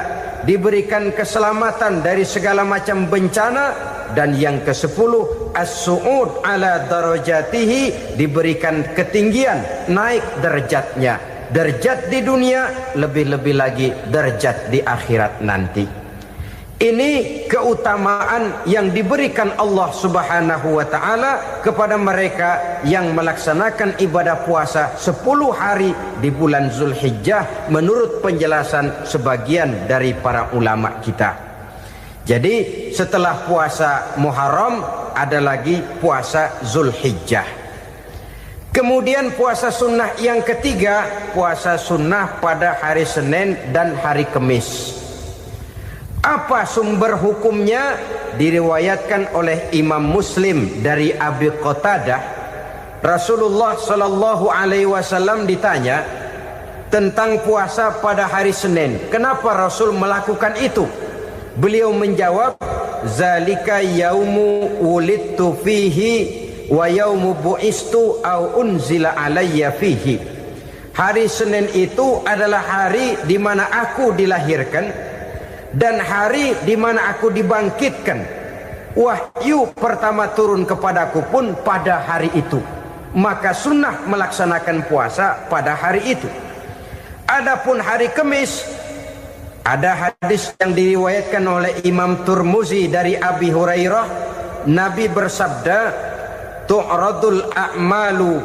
diberikan keselamatan dari segala macam bencana. Dan yang ke-10, as-su'ud ala darajatihi, diberikan ketinggian, naik derajatnya, derajat di dunia, lebih-lebih lagi derajat di akhirat nanti. Ini keutamaan yang diberikan Allah Subhanahu wa ta'ala kepada mereka yang melaksanakan ibadah puasa 10 hari di bulan Zulhijjah menurut penjelasan sebagian dari para ulama kita. Jadi setelah puasa Muharram ada lagi puasa Zulhijjah. Kemudian puasa sunnah yang ketiga, puasa sunnah pada hari Senin dan hari Kamis. Apa sumber hukumnya? Diriwayatkan oleh Imam Muslim dari Abi Qatadah, Rasulullah sallallahu alaihi wasallam ditanya tentang puasa pada hari Senin. Kenapa Rasul melakukan itu? Beliau menjawab, zalika yaumu wulidtu fihi wa yaumu bu'istu au unzila alayya fihi. Hari Senin itu adalah hari di mana aku dilahirkan dan hari di mana aku dibangkitkan. Wahyu pertama turun kepadaku pun pada hari itu. Maka sunnah melaksanakan puasa pada hari itu. Adapun hari Kamis, ada hadis yang diriwayatkan oleh Imam Turmuzi dari Abi Hurairah, Nabi bersabda, tu'radul a'malu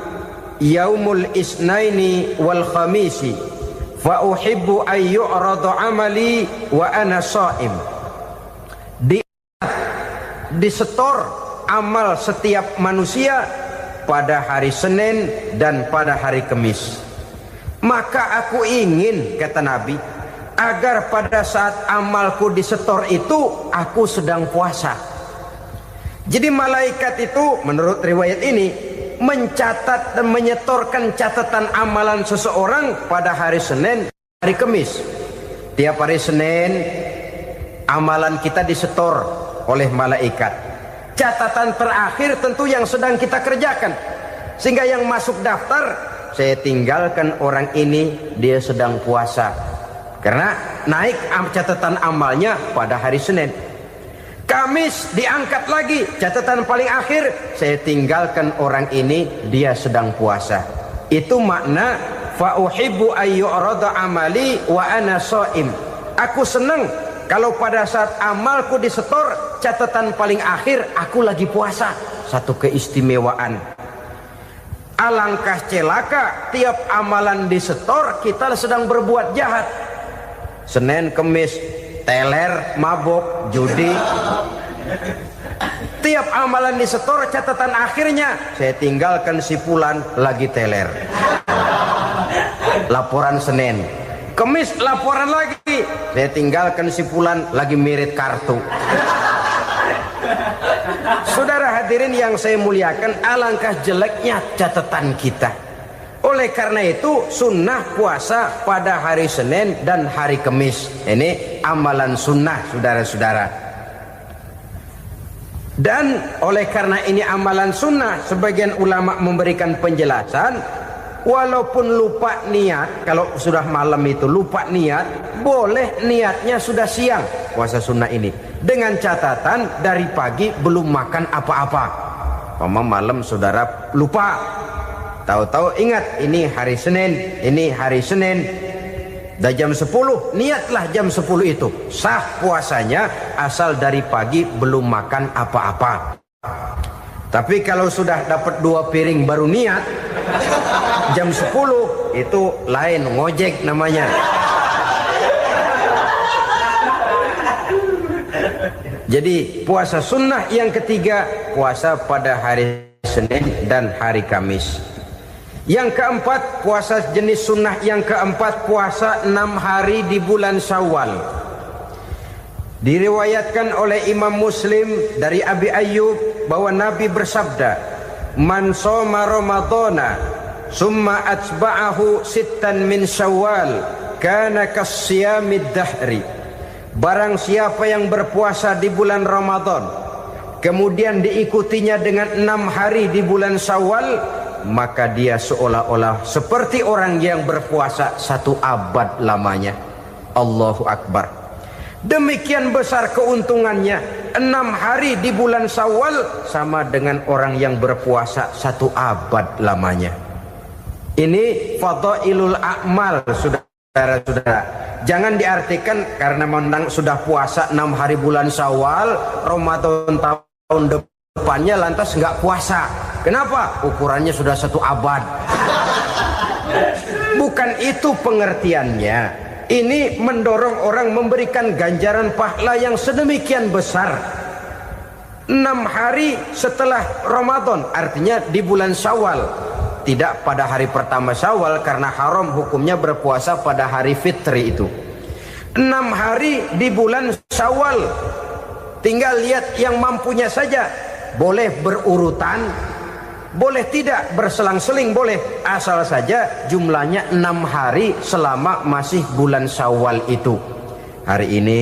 yaumul isnaini wal khamisi fa uhibbu ay yu'radu amali wa ana sha'im. Disetor amal setiap manusia pada hari Senin dan pada hari Kamis. Maka aku ingin, kata Nabi, agar pada saat amalku disetor itu aku sedang puasa. Jadi malaikat itu menurut riwayat ini mencatat dan menyetorkan catatan amalan seseorang pada hari Senin, hari Kamis. Tiap hari Senin amalan kita disetor oleh malaikat. Catatan terakhir tentu yang sedang kita kerjakan, sehingga yang masuk daftar, saya tinggalkan orang ini, dia sedang puasa, karena naik catatan amalnya pada hari Senin. Kamis diangkat lagi, catatan paling akhir, saya tinggalkan orang ini, dia sedang puasa. Itu makna fa uhibbu ayyurada amali wa ana shaim. Aku senang kalau pada saat amalku disetor, catatan paling akhir aku lagi puasa. Satu keistimewaan. Alangkah celaka tiap amalan disetor kita sedang berbuat jahat. Senin, Kemis, teler, mabok, judi. Tiap amalan disetor catatan akhirnya saya tinggalkan si fulan lagi teler. Laporan Senin. Kemis laporan lagi. Saya tinggalkan si fulan lagi mirit kartu. Saudara hadirin yang saya muliakan, alangkah jeleknya catatan kita. Oleh karena itu sunnah puasa pada hari Senin dan hari Kemis. Ini amalan sunnah saudara-saudara. Dan oleh karena ini amalan sunnah, sebagian ulama memberikan penjelasan, walaupun lupa niat, kalau sudah malam itu lupa niat, boleh niatnya sudah siang puasa sunnah ini, dengan catatan dari pagi belum makan apa-apa. Malam saudara lupa, tahu-tahu ingat ini hari Senin, dah jam 10, niatlah jam 10 itu sah puasanya, asal dari pagi belum makan apa-apa. Tapi kalau sudah dapat 2 piring baru niat jam 10, itu lain, ngojek namanya. Jadi puasa sunnah yang ketiga, puasa pada hari Senin dan hari Kamis. Yang keempat, puasa jenis sunnah yang keempat, puasa 6 hari di bulan Syawal. Diriwayatkan oleh Imam Muslim dari Abi Ayyub bahwa Nabi bersabda, "Man shoma Ramadhana summa atba'ahu sittan min Syawal kana kasyamid dahri." Barang siapa yang berpuasa di bulan Ramadan kemudian diikutinya dengan 6 hari di bulan Syawal, maka dia seolah-olah seperti orang yang berpuasa 1 abad lamanya. Allahu Akbar. Demikian besar keuntungannya. 6 hari di bulan Syawal sama dengan orang yang berpuasa 1 abad lamanya. Ini fadailul a'mal, saudara-saudara. Jangan diartikan karena menang sudah puasa 6 hari bulan Syawal, Ramadan tahun depannya lantas nggak puasa. Kenapa? Ukurannya sudah 1 abad. Bukan itu pengertiannya. Ini mendorong orang memberikan ganjaran pahala yang sedemikian besar. 6 hari setelah Ramadan, artinya di bulan Syawal. Tidak pada hari pertama Syawal, karena haram hukumnya berpuasa pada hari fitri itu. 6 hari di bulan Syawal. Tinggal lihat yang mampunya saja. Boleh berurutan, boleh tidak berselang-seling, boleh, asal saja jumlahnya 6 hari selama masih bulan Syawal itu. Hari ini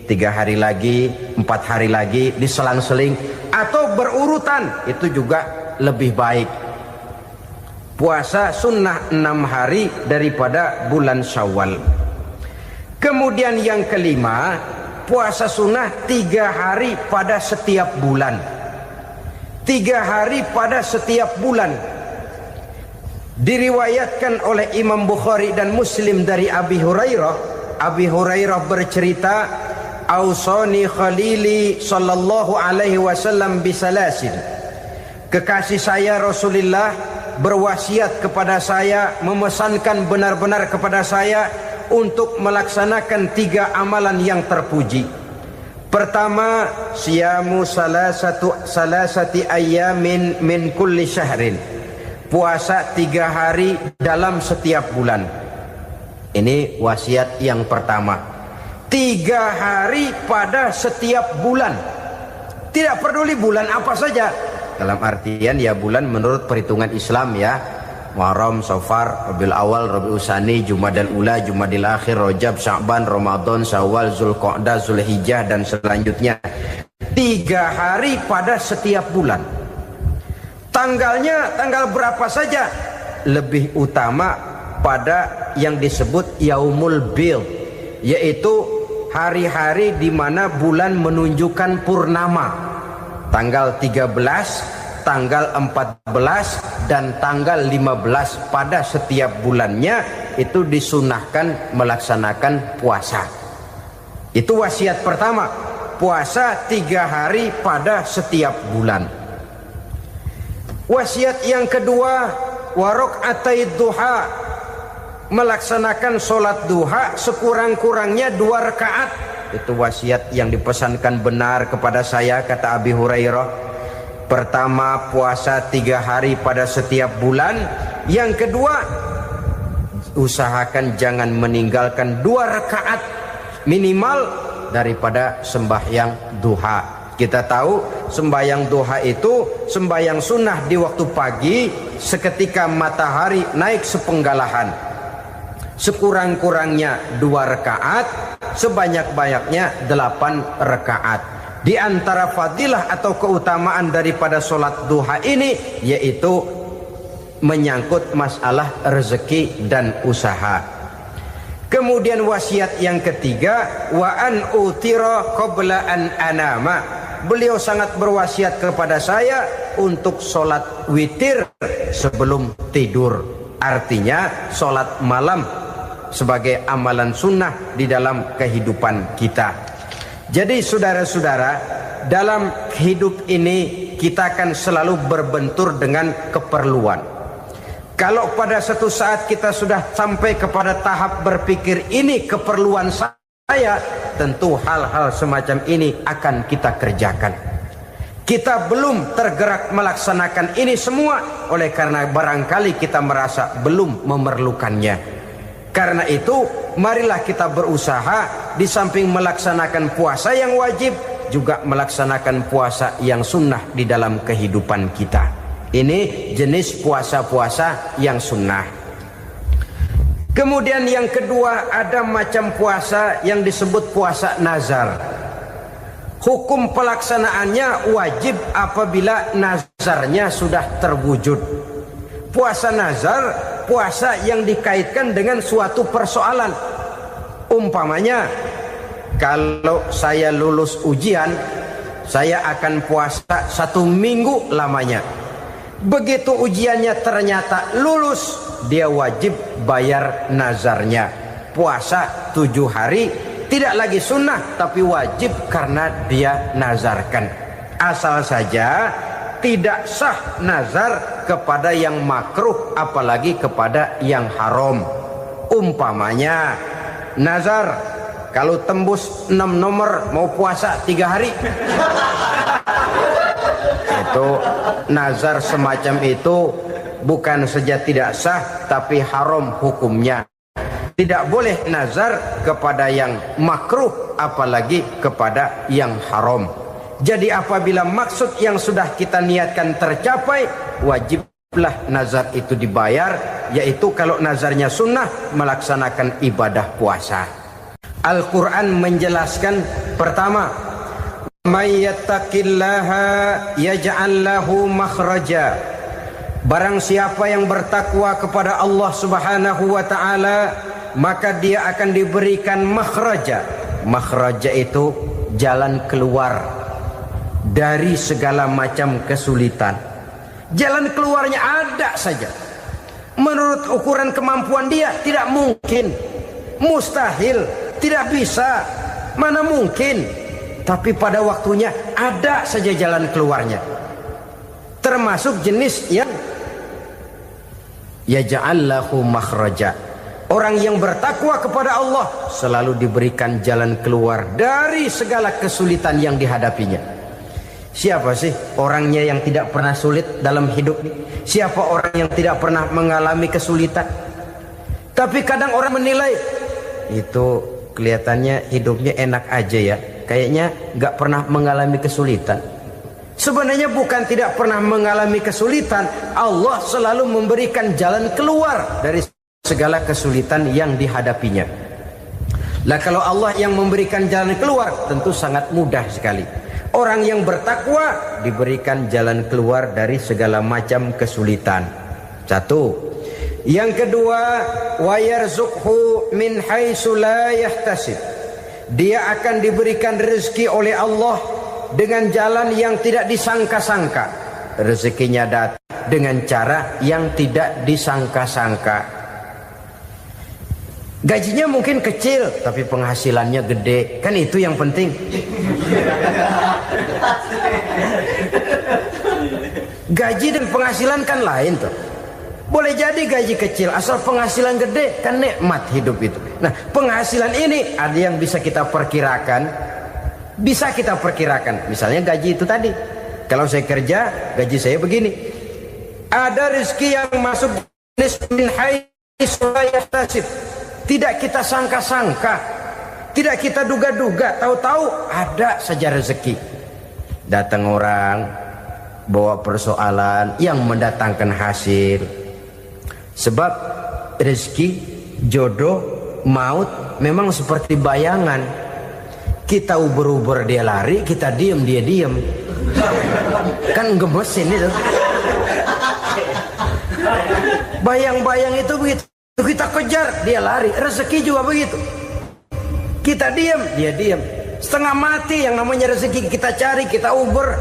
3 hari lagi, 4 hari lagi, diselang-seling atau berurutan, itu juga lebih baik. Puasa sunnah 6 hari daripada bulan Syawal. Kemudian yang kelima, puasa sunnah 3 hari pada setiap bulan. 3 hari pada setiap bulan. Diriwayatkan oleh Imam Bukhari dan Muslim dari Abi Hurairah. Abi Hurairah bercerita, "Ausani khalili sallallahu alaihi wasallam bisalasin." Kekasih saya Rasulullah berwasiat kepada saya, memesankan benar-benar kepada saya untuk melaksanakan 3 amalan yang terpuji. Pertama, siyamu salasati ayyamin min kulli syahrin. Puasa 3 hari dalam setiap bulan. Ini wasiat yang pertama. 3 hari pada setiap bulan. Tidak peduli bulan apa saja. Dalam artian ya bulan menurut perhitungan Islam ya. Muharram, Safar, Rabiul Awal, Rabiul Tsani, Jumadal Ula, Jumadil Akhir, Rajab, Sya'ban, Ramadan, Syawal, Zulqa'dah, Zulhijjah dan selanjutnya. 3 hari pada setiap bulan. Tanggalnya tanggal berapa saja. Lebih utama pada yang disebut Yaumul Bid, yaitu hari-hari di mana bulan menunjukkan purnama. Tanggal 13, tanggal 14 dan tanggal 15 pada setiap bulannya itu disunahkan melaksanakan puasa. Itu wasiat pertama, puasa 3 hari pada setiap bulan. Wasiat yang kedua, wa rak'atai duha, melaksanakan sholat duha sekurang-kurangnya 2 rakaat. Itu wasiat yang dipesankan benar kepada saya, kata Abi Hurairah. Pertama, puasa 3 hari pada setiap bulan. Yang kedua, usahakan jangan meninggalkan 2 rakaat minimal daripada sembahyang duha. Kita tahu sembahyang duha itu sembahyang sunnah di waktu pagi seketika matahari naik sepenggalahan. Sekurang-kurangnya 2 rakaat, sebanyak-banyaknya 8 rakaat. Di antara fadilah atau keutamaan daripada sholat duha ini yaitu menyangkut masalah rezeki dan usaha. Kemudian wasiat yang ketiga, wa an utira qabla an anama. Beliau sangat berwasiat kepada saya untuk sholat witir sebelum tidur. Artinya sholat malam sebagai amalan sunnah di dalam kehidupan kita. Jadi saudara-saudara, dalam hidup ini kita akan selalu berbentur dengan keperluan. Kalau pada satu saat kita sudah sampai kepada tahap berpikir ini keperluan saya, tentu hal-hal semacam ini akan kita kerjakan. Kita belum tergerak melaksanakan ini semua oleh karena barangkali kita merasa belum memerlukannya. Karena itu marilah kita berusaha di samping melaksanakan puasa yang wajib juga melaksanakan puasa yang sunnah di dalam kehidupan kita. Ini jenis puasa-puasa yang sunnah. Kemudian yang kedua, ada macam puasa yang disebut puasa nazar. Hukum pelaksanaannya wajib apabila nazarnya sudah terwujud. Puasa nazar, puasa yang dikaitkan dengan suatu persoalan. Umpamanya, kalau saya lulus ujian, saya akan puasa 1 minggu lamanya. Begitu ujiannya ternyata lulus, dia wajib bayar nazarnya. Puasa 7 hari, tidak lagi sunnah tapi wajib karena dia nazarkan. Asal saja tidak sah nazar kepada yang makruh apalagi kepada yang haram. Umpamanya nazar kalau tembus 6 nomor mau puasa 3 hari. Itu nazar semacam itu bukan saja tidak sah tapi haram hukumnya. Tidak boleh nazar kepada yang makruh apalagi kepada yang haram. Jadi apabila maksud yang sudah kita niatkan tercapai, wajiblah nazar itu dibayar, yaitu kalau nazarnya sunnah melaksanakan ibadah puasa. Al-Quran menjelaskan pertama, may yattaqillaha yaj'al lahu makhraja. Barang siapa yang bertakwa kepada Allah Subhanahu wa taala, maka dia akan diberikan makhraja. Makhraja itu jalan keluar dari segala macam kesulitan. Jalan keluarnya ada saja. Menurut ukuran kemampuan dia tidak mungkin, mustahil, tidak bisa, mana mungkin. Tapi pada waktunya ada saja jalan keluarnya. Termasuk jenis yang yaj'al lahu makhraja. Orang yang bertakwa kepada Allah selalu diberikan jalan keluar dari segala kesulitan yang dihadapinya. Siapa sih orangnya yang tidak pernah sulit dalam hidup ini? Siapa orang yang tidak pernah mengalami kesulitan? Tapi kadang orang menilai itu kelihatannya hidupnya enak aja ya, kayaknya gak pernah mengalami kesulitan. Sebenarnya bukan tidak pernah mengalami kesulitan, Allah selalu memberikan jalan keluar dari segala kesulitan yang dihadapinya. Lah kalau Allah yang memberikan jalan keluar, tentu sangat mudah sekali. Orang yang bertakwa diberikan jalan keluar dari segala macam kesulitan. Satu. Yang kedua, wa yarzuqhu min haitsu la yahtasib. Dia akan diberikan rezeki oleh Allah dengan jalan yang tidak disangka-sangka. Rezekinya datang dengan cara yang tidak disangka-sangka. Gajinya mungkin kecil tapi penghasilannya gede. Kan itu yang penting. Gaji dan penghasilan kan lain tuh. Boleh jadi gaji kecil, asal penghasilan gede, kan nikmat hidup itu. Nah, penghasilan ini ada yang bisa kita perkirakan. Bisa kita perkirakan. Misalnya gaji itu tadi. Kalau saya kerja, gaji saya begini. Ada rezeki yang masuk min haitsu la yahtasib. Tidak kita sangka-sangka, tidak kita duga-duga, tahu-tahu ada saja rezeki. Datang orang bawa persoalan yang mendatangkan hasil. Sebab rezeki, jodoh, maut memang seperti bayangan. Kita uber-uber dia lari, kita diem dia diem. Kan gemesin itu. Bayang-bayang itu begitu. Kita kejar, dia lari. Rezeki juga begitu. Kita diem, dia diem. Setengah mati yang namanya rezeki kita cari, kita uber.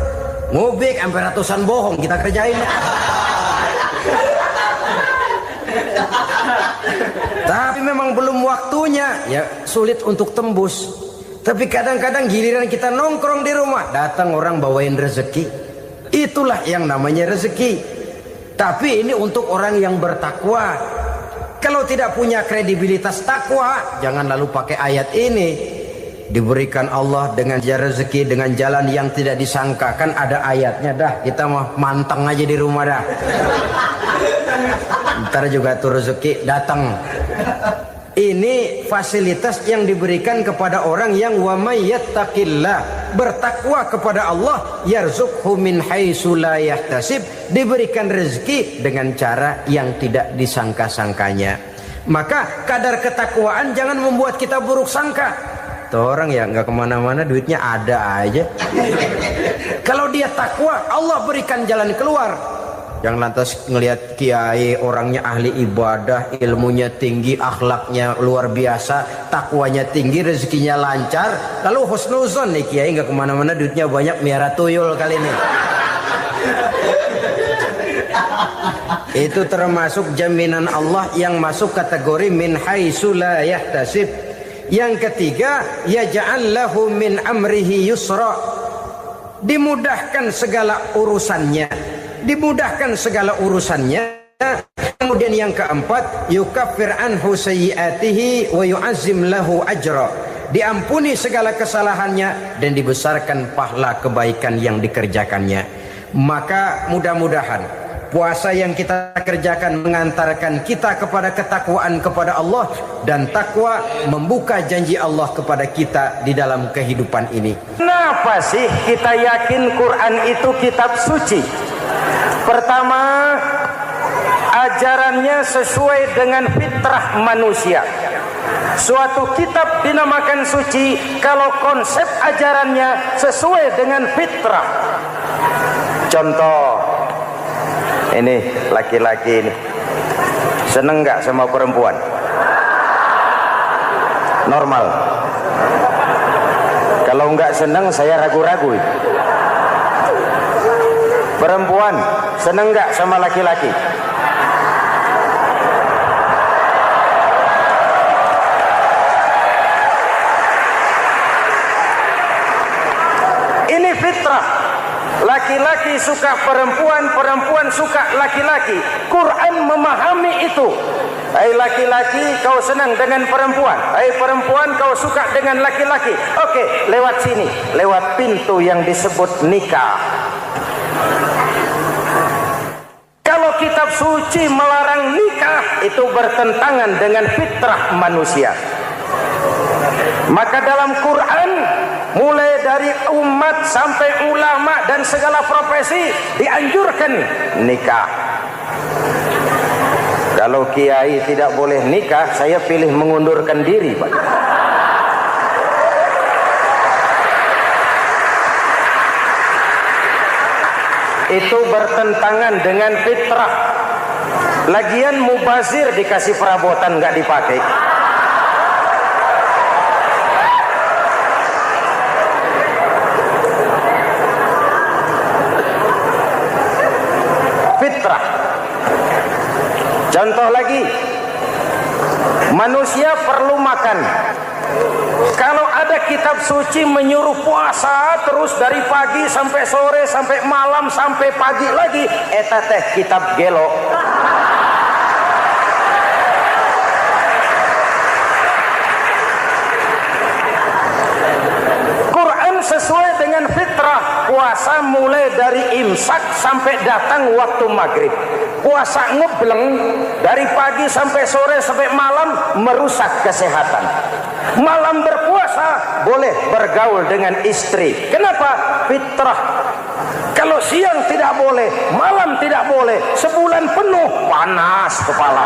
Ngobek sampai ratusan bohong kita kerjain. Tapi memang belum waktunya, ya sulit untuk tembus. Tapi kadang-kadang giliran kita nongkrong di rumah, datang orang bawain rezeki. Itulah yang namanya rezeki. Tapi ini untuk orang yang bertakwa. Kalau tidak punya kredibilitas takwa, jangan lalu pakai ayat ini. Diberikan Allah dengan rezeki dengan jalan yang tidak disangka. Kan ada ayatnya dah, kita mah manteng aja di rumah dah. Ntar juga tuh rezeki datang. Ini fasilitas yang diberikan kepada orang yang wa may yattaqillah, bertakwa kepada Allah, yarzuqhu min haitsu la yahtasib, diberikan rezeki dengan cara yang tidak disangka-sangkanya. Maka kadar ketakwaan jangan membuat kita buruk sangka. Tuh orang ya nggak kemana-mana, duitnya ada aja. Kalau dia takwa, Allah berikan jalan keluar. Yang lantas ngelihat kiai orangnya ahli ibadah, ilmunya tinggi, akhlaknya luar biasa, takwanya tinggi, rezekinya lancar, lalu husnuzon nih kiai nggak kemana-mana, duitnya banyak, miara tuyul kali ini. Itu termasuk jaminan Allah yang masuk kategori min haitsu la yahtasib. Yang ketiga, yaj'al lahu min amrihi yusra, dimudahkan segala urusannya. Dimudahkan segala urusannya. Kemudian yang keempat, yukaffir anhu sayyiatihi wa yu'azzim lahu ajra, diampuni segala kesalahannya dan dibesarkan pahala kebaikan yang dikerjakannya. Maka mudah-mudahan puasa yang kita kerjakan mengantarkan kita kepada ketakwaan kepada Allah, dan takwa membuka janji Allah kepada kita di dalam kehidupan ini. Kenapa sih kita yakin Quran itu kitab suci? Pertama, ajarannya sesuai dengan fitrah manusia. Suatu kitab dinamakan suci kalau konsep ajarannya sesuai dengan fitrah. Contoh, ini laki-laki ini seneng nggak sama perempuan? Normal. Kalau nggak seneng, saya ragu-ragu. Perempuan seneng nggak sama laki-laki? Ini fitrah. Laki-laki suka perempuan, perempuan suka laki-laki. Quran memahami itu. Hai laki-laki, kau senang dengan perempuan. Hai perempuan, kau suka dengan laki-laki. Oke, lewat sini, lewat pintu yang disebut nikah. Kalau kitab suci melarang nikah, itu bertentangan dengan fitrah manusia. Maka dalam Quran, mulai dari umat sampai ulama dan segala profesi dianjurkan nikah. Kalau kiai tidak boleh nikah, saya pilih mengundurkan diri, Pak. Itu bertentangan dengan fitrah. Lagian mubazir dikasih perabotan nggak dipakai. Fitrah. Contoh lagi, manusia perlu makan. Kalau ada kitab suci menyuruh puasa terus dari pagi sampai sore sampai malam sampai pagi lagi, eta teh kitab gelo. puasa mulai dari imsak sampai datang waktu maghrib. Puasa ngebleng dari pagi sampai sore sampai malam merusak kesehatan. Malam berpuasa boleh bergaul dengan istri. Kenapa? Fitrah. Kalau siang tidak boleh, malam tidak boleh, sebulan penuh panas kepala.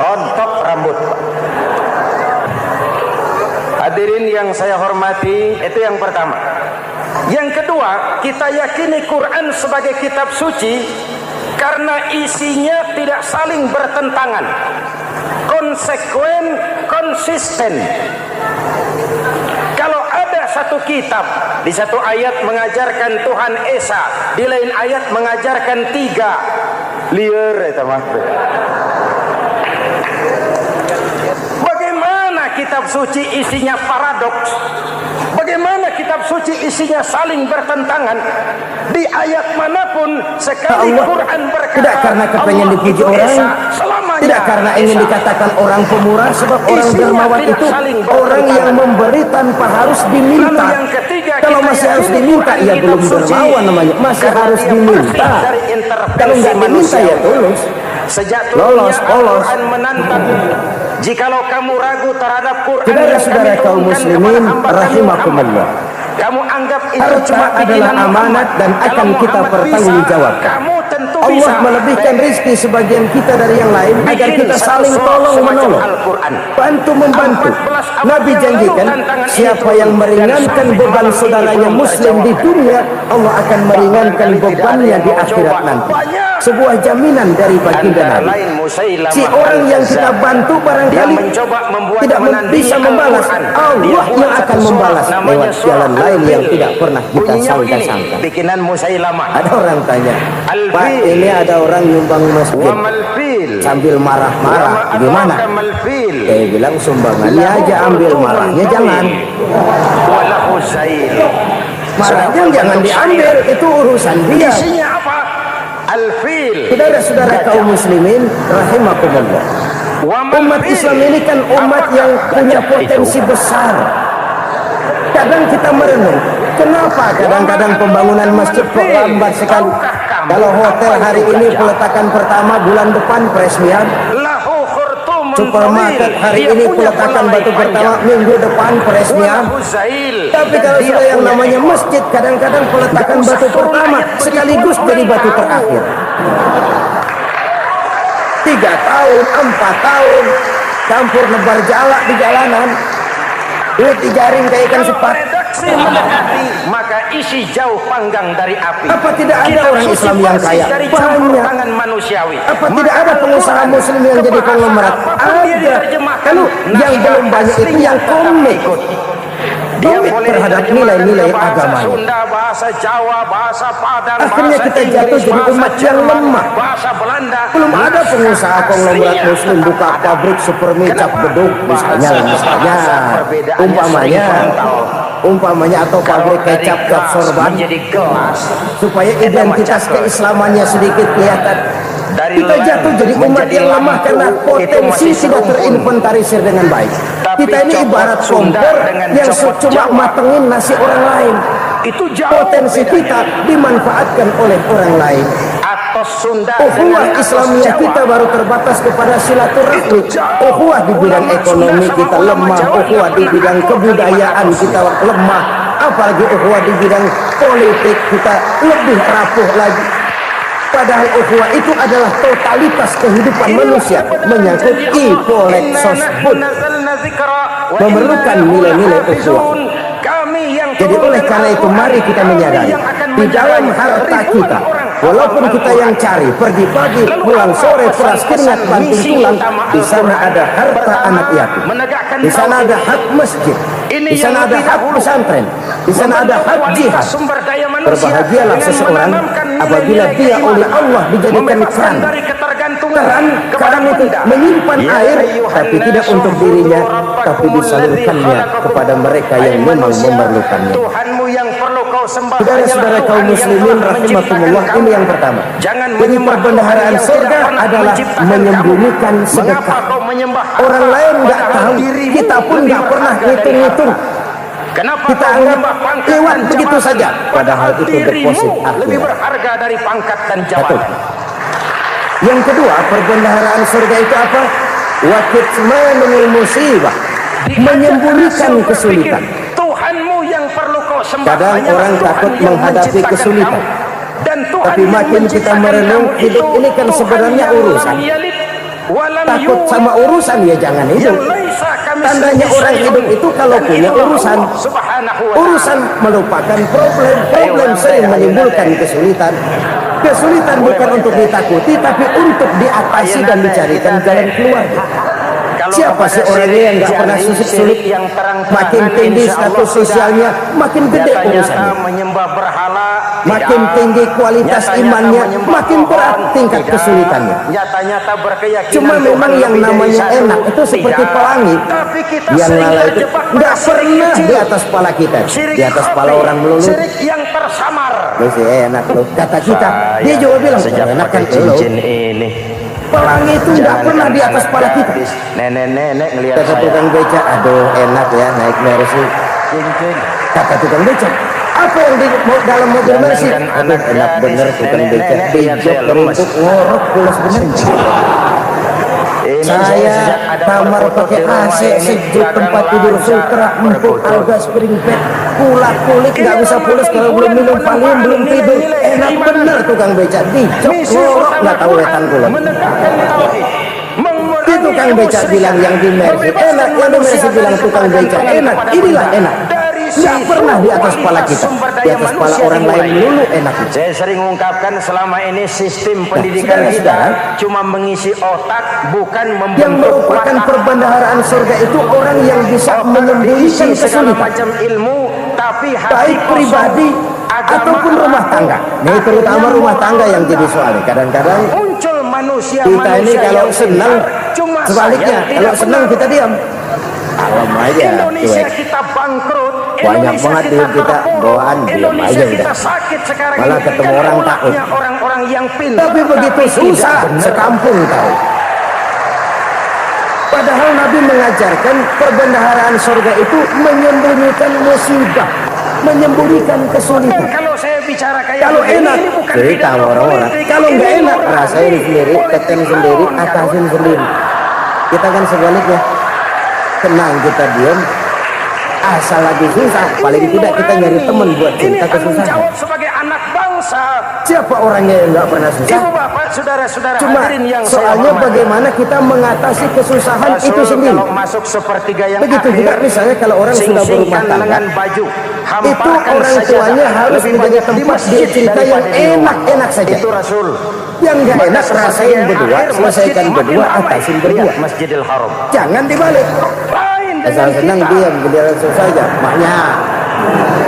Rontok rambut. Hadirin yang saya hormati, itu yang pertama. Yang kedua, kita yakini Quran sebagai kitab suci karena isinya tidak saling bertentangan, konsekuen, konsisten. Kalau ada satu kitab, di satu ayat mengajarkan Tuhan Esa, di lain ayat mengajarkan 3, liar itu mah. Bagaimana kitab suci isinya paradoks? Bagaimana kitab suci isinya saling bertentangan? Di ayat manapun sekali Quran berkata tidak karena kepengen dipuji orang, tidak karena ingin dikatakan orang pemurah, sebab orang dermawan itu orang yang memberi tanpa harus diminta. Kalau masih harus diminta, ya belum dermawan namanya, masih harus diminta. Kalau nggak diminta ya tulus. Sejak lolos, polos. Quran menantang, jikalau kamu ragu terhadap Quran, saudara-saudara kaum muslimin rahimakumullah, kamu anggap itu harta cuma adalah amanat dan akan kita pertanggungjawabkan. Allah melebihkan rizki sebagian kita dari yang lain agar kita saling tolong menolong, bantu membantu. Nabi janjikan siapa yang meringankan beban saudaranya muslim di dunia, Allah akan meringankan bebannya di akhirat nanti. Sebuah jaminan dari baginda Nabi. Si orang yang kita bantu barangkali tidak bisa membalas, Allah yang akan membalas lewat jalan lain yang tidak pernah kita sangka-sangka. Ada orang tanya, Pak, ini ada orang nyumbang masjid sambil marah-marah, gimana? Saya bilang sumbangannya aja ambil, marahnya jangan. Marahnya jangan diambil, itu urusan dia. Saudara-saudara kaum muslimin rahimakumullah, umat Islam ini kan umat yang punya potensi besar. Kadang kita merenung, kenapa kadang-kadang pembangunan masjid kok lambat sekali? Kalau hotel hari ini peletakan pertama, bulan depan peresmian. Supermarket hari ini peletakan batu pertama, minggu depan peresmian. Tapi kalau sudah yang namanya masjid, kadang-kadang peletakan batu pertama sekaligus jadi batu terakhir. 3 tahun, 4 tahun, campur nebar jalak di jalanan, duit dijaring kayak ikan sepat. Maka isi jauh panggang dari api. Apa tidak ada orang Islam yang kaya? Banyak. Apa tidak ada pengusaha muslim yang jadi konglomerat? Ada. Kalau yang belum banyak itu yang komit terhadap nilai-nilai agamanya. Sunda, bahasa Jawa, bahasa Padang, akhirnya kita jatuh jadi umat yang lemah. Bahasa Belanda. Belum ada pengusaha konglomerat muslim buka pabrik super micap beduk misalnya umpamanya atau pabrik kecap cap sorban, supaya identitas keislamannya sedikit kelihatan. Kita jatuh jadi umat yang lemah karena potensi tidak terinventarisir dengan baik. Kita ini ibarat kompor yang cuma matengin nasi orang lain. Potensi kita dimanfaatkan oleh orang lain. Ukhuwah Islamiyah kita baru terbatas kepada silaturahmi. Ukhuwah di bidang ekonomi kita lemah. Ukhuwah di bidang kebudayaan kita lemah. Apalagi ukhuwah di bidang politik kita lebih rapuh lagi. Padahal ukhuwah itu adalah totalitas kehidupan manusia, menyangkut ipolek sosbud, memerlukan nilai-nilai ukhuwah. Jadi oleh karena itu mari kita menyadari di dalam harta kita, walaupun kita yang cari pergi pagi pulang sore peras keringat banting tulang, di sana ada harta anak yatim, di sana ada hak masjid, di sana ada hak pesantren, di sana ada hak jihad. Berbahagialah seseorang apabila dia oleh Allah dijadikan keran itu menyimpan air, tapi tidak untuk dirinya, tapi disalurkannya kepada mereka yang memang memerlukannya. Tuhanmu yang perlu kau sembah Saudara-saudara kaum muslimin rahimakumullah, ini yang pertama. Jadi perbendaharaan surga adalah menyembunyikan sedekah. Orang lain nggak tahu, kita pun nggak pernah hitung-hitung. Kita anggap lewat begitu saja, padahal itu deposit lebih berharga dari pangkat dan jabatan. Yang kedua, perbendaharaan surga itu apa? Wa kitmanul musibah, menyembunyikan kesulitan. Tuhanmu yang perlu kau sembah. Kadang orang takut menghadapi kesulitan, tapi makin kita merenung, hidup ini kan sebenarnya urusan. Takut sama urusan, ya jangan hidup. Tandanya orang hidup itu kalau punya urusan. Urusan melupakan problem. Problem sering menimbulkan kesulitan. Kesulitan bukan untuk ditakuti, tapi untuk diatasi dan dicarikan jalan keluar. Siapa sih orangnya yang nggak pernah sulit? Makin tinggi status sosialnya, makin gede urusannya. Makin tinggi kualitas imannya, makin berat tingkat kesulitannya. Cuma memang yang namanya enak itu seperti pelangi yang lala itu nggak pernah di atas kepala kita, di atas kepala orang melulu. Yang tersamar. Masih enak loh, kata kita. Dia juga bilang enak kan lo. Pelangi itu nggak pernah di atas kepala kita. Nenek-nenek ngelihat kata tukang beca, aduh enak ya naik Mercy. Kata tukang beca, apa yang di dalam mobil Mercy? Aduh enak bener tukang beca, bijak keruntuk ngorok pulas bener. Saya kamar pakai AC sejuk, tempat tidur sutra, empuk, alga, spring bed, kulak kulit nggak bisa pulas kalau belum minum valium, belum tidur. Enak bener tukang beca, bijak ngorok nggak tahu wetan kulon. Itu tukang beca bilang yang di Mercy enak, yang di Mercy bilang tukang beca enak. Inilah enak. Nggak pernah di atas kepala kita, di atas kepala orang lain dulu enak. Saya sering mengungkapkan selama ini sistem pendidikan kita cuma mengisi otak, bukan membentuk. Yang merupakan perbendaharaan surga itu orang yang bisa menyembunyikan kesulitan, macam ilmu, tapi baik pribadi ataupun rumah tangga. Nah, terutama rumah tangga yang jadi soal. Kadang-kadang muncul manusia kita ini kalau senang, sebaliknya kalau senang kita diam. Alam aja, Indonesia kita bangkrut, banyak banget hidup kita bawaan diam aja udah. Malah ketemu orang takut. Orang-orang yang pintar. Tapi begitu susah, sekampung tahu. Padahal Nabi mengajarkan perbendaharaan surga itu menyembunyikan musibah, menyembunyikan kesulitan. Kalau saya bicara kayak kalau enak, cerita orang-orang. Kalau nggak enak, rasain sendiri, tekan sendiri, atasin sendiri. Kita kan sebaliknya. Tenang kita diam, asal lagi susah, paling tidak kita nyari teman buat cerita kesusahan. Sebagai anak bangsa, siapa orangnya yang nggak pernah susah? Ibu bapak, saudara-saudara cuma yang soalnya bagaimana kita mengatasi kesusahan Rasul itu sendiri. Kalau masuk sepertiga yang begitu akhir, juga misalnya kalau orang sudah berumah tangga, baju, itu orang tuanya harus menjadi tempat dia cerita yang enak-enak saja. Itu Rasul. Yang nggak enak rasain berdua, selesaikan berdua, atasin berdua. Masjidil Haram. Jangan dibalik. Asal senang diam, giliran susah aja. Maknya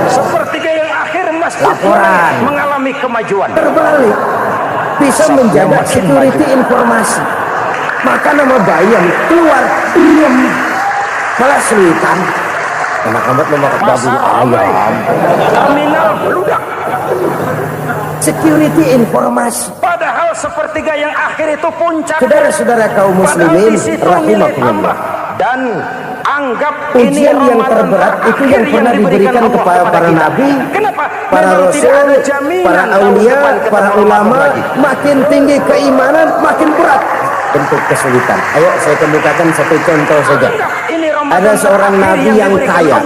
sepertiga yang akhir masjid laporan mengalami kemajuan. Terbalik, bisa menjaga security informasi. Maka nama bayang keluar diam, malah sulitan. Enak amat memakai babi ayam. Terminal beludak. Security informasi. Padahal sepertiga yang akhir itu puncak. Saudara-saudara kaum muslimin rahimakumullah. Dan anggap ujian yang terberat itu yang pernah diberikan kepada para nabi, para rasul, para aulia, para ulama. Makin tinggi keimanan, makin berat bentuk kesulitan. Ayo saya kemukakan satu contoh saja. Ada seorang nabi yang kaya,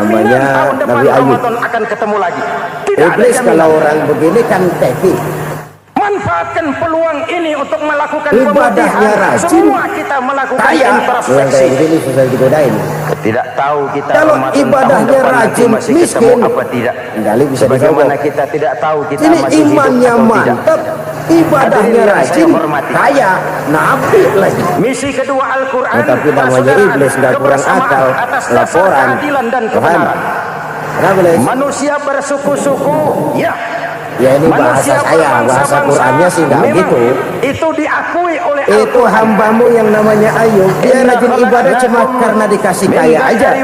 namanya Nabi Ayub. Iblis kalau orang begini kan teki. Manfaatkan peluang ini untuk melakukan ibadahnya rajin, semua kita melakukan kaya. introspeksi. Ini susah digodain. Tidak tahu kita kalau ibadahnya rajin, miskin, apa tidak. Kali bisa bagaimana kita tidak tahu kita ini masih imannya hidup mantap, ibadahnya rajin, kaya, nabi lagi. Misi kedua Al-Quran. Tapi namanya iblis nggak kurang akal, laporan dan Tuhan. Manusia bersuku-suku, ya. Ya ini bahasa saya, bahasa Qurannya sih nggak gitu. Itu diakui oleh itu hambamu yang namanya Ayub. Dia rajin ibadah cuma karena dikasih kaya aja.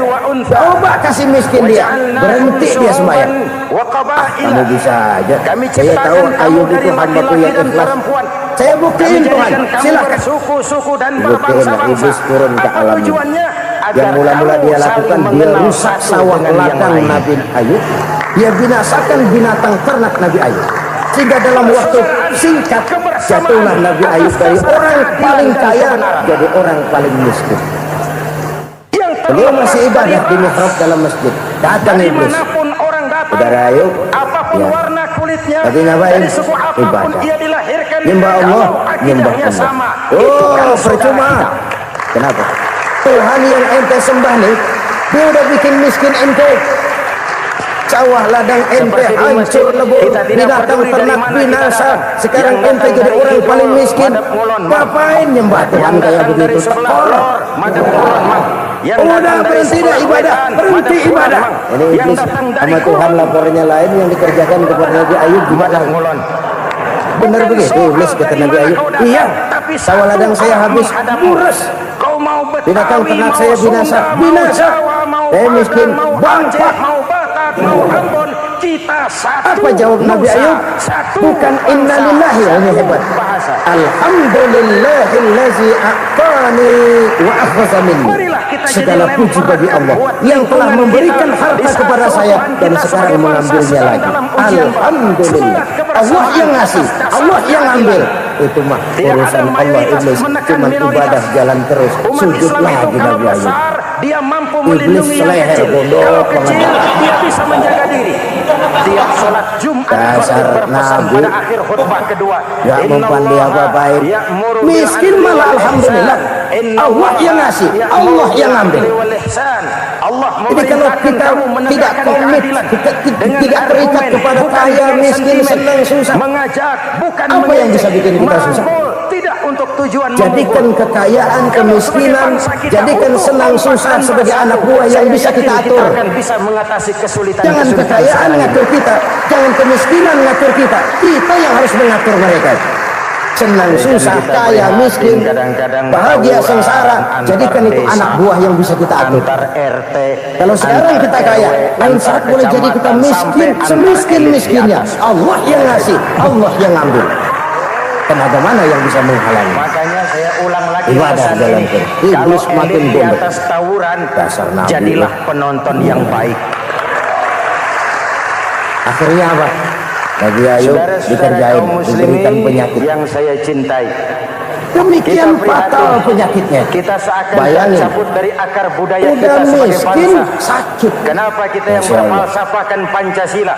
Coba kasih miskin dia, berhenti dia sembahyang. Kamu bisa aja. Saya tahu Ayub itu hambaku yang ikhlas. Saya buktiin Tuhan. Silakan. Buktiin iblis turun ke alam ini. Yang mula-mula dia lakukan, dia rusak sawah ladang Nabi Ayub. Dia binasakan binatang ternak Nabi Ayub, sehingga dalam waktu singkat jatuhlah Nabi Ayub dari orang paling kaya jadi orang paling miskin. Beliau masih ibadah di mihrab dalam masjid, datang iblis. Saudara Ayub, ya, lagi ngapain? Ibadah. Nyembah Allah, nyembah Allah. Oh, percuma. Kenapa? Tuhan yang ente sembah nih, dia udah bikin miskin ente. Sawah ladang ente hancur lebur, binatang ternak binasa. Sekarang ente jadi orang paling miskin. Ngapain nyembah Tuhan kayak begitu? Udah berhenti dah ibadah, berhenti ibadah. Ini iblis sama Tuhan laporannya lain, yang dikerjakan kepada Nabi Ayub ibadah ngulon. Benar begitu iblis kata Nabi Ayub. Iya, sawah ladang saya habis burus, binatang ternak saya binasa, binasa. Saya miskin, bangkrut. Apa jawab Nabi Ayub? Bukan innalillahi, ini hebat. Alhamdulillahillazi a'tani wa akhadha minni. Segala puji bagi Allah yang telah memberikan harta kepada saya dan sekarang mengambilnya lagi. Alhamdulillah. Allah yang ngasih, Allah yang ambil. Itu mah urusan Allah. Iblis cuma ibadah jalan terus, sujud lagi Nabi Ayub. Dia mampu iblis leher bodoh, dia bisa menjaga diri. Tiap sholat Jumat dasar Nabi pada akhir khutbah kedua, gak mempan dia apa-apain. Miskin malah alhamdulillah. Allah yang ngasih, Allah yang ambil. Jadi kalau kita tidak komit, tidak terikat kepada kaya, miskin, senang, susah, apa yang bisa bikin kita susah? Untuk tujuan jadikan kekayaan, kemiskinan, jadikan senang susah sebagai anak buah yang bisa kita atur. Jangan kekayaan ngatur kita, jangan kemiskinan ngatur kita. Kita yang harus mengatur mereka. Senang susah, kaya, miskin, bahagia, sengsara, jadikan itu anak buah yang bisa kita atur. Kalau sekarang kita kaya, lain saat boleh jadi kita miskin, semiskin-miskinnya. Allah yang ngasih, Allah yang ambil. Tenaga mana yang bisa menghalangi? Makanya saya ulang lagi ibadah dalam iblis makin di atas tawuran, jadilah penonton yang baik. Akhirnya apa? Nabi Ayub dikerjain, diberikan penyakit yang saya cintai. Demikian fatal penyakitnya. Kita seakan bayangin, cabut dari akar budaya udah kita sebagai miskin, bangsa. sakit. Kenapa kita yang berfalsafahkan Pancasila?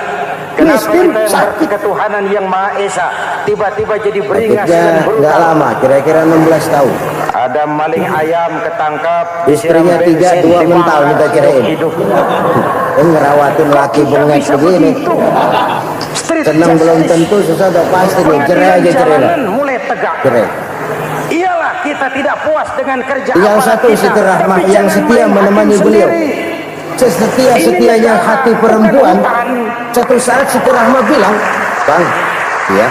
Kenapa miskin, kita yang sakit. berketuhanan yang Maha Esa tiba-tiba jadi beringas dan brutal? Nggak lama, kira-kira 16 tahun. Ada maling ayam ketangkap, istrinya 3, 2 mental kita cerain. Ngerawatin laki bengek begini. Senang belum tentu, susah udah pasti nih. Cerai aja cerai. Mulai tegak. Cerai. Iyalah kita tidak puas dengan kerja yang satu Siti Rahmah yang setia menemani beliau, sesetia-setianya hati perempuan. Satu saat Siti Rahmah bilang, Bang, ya,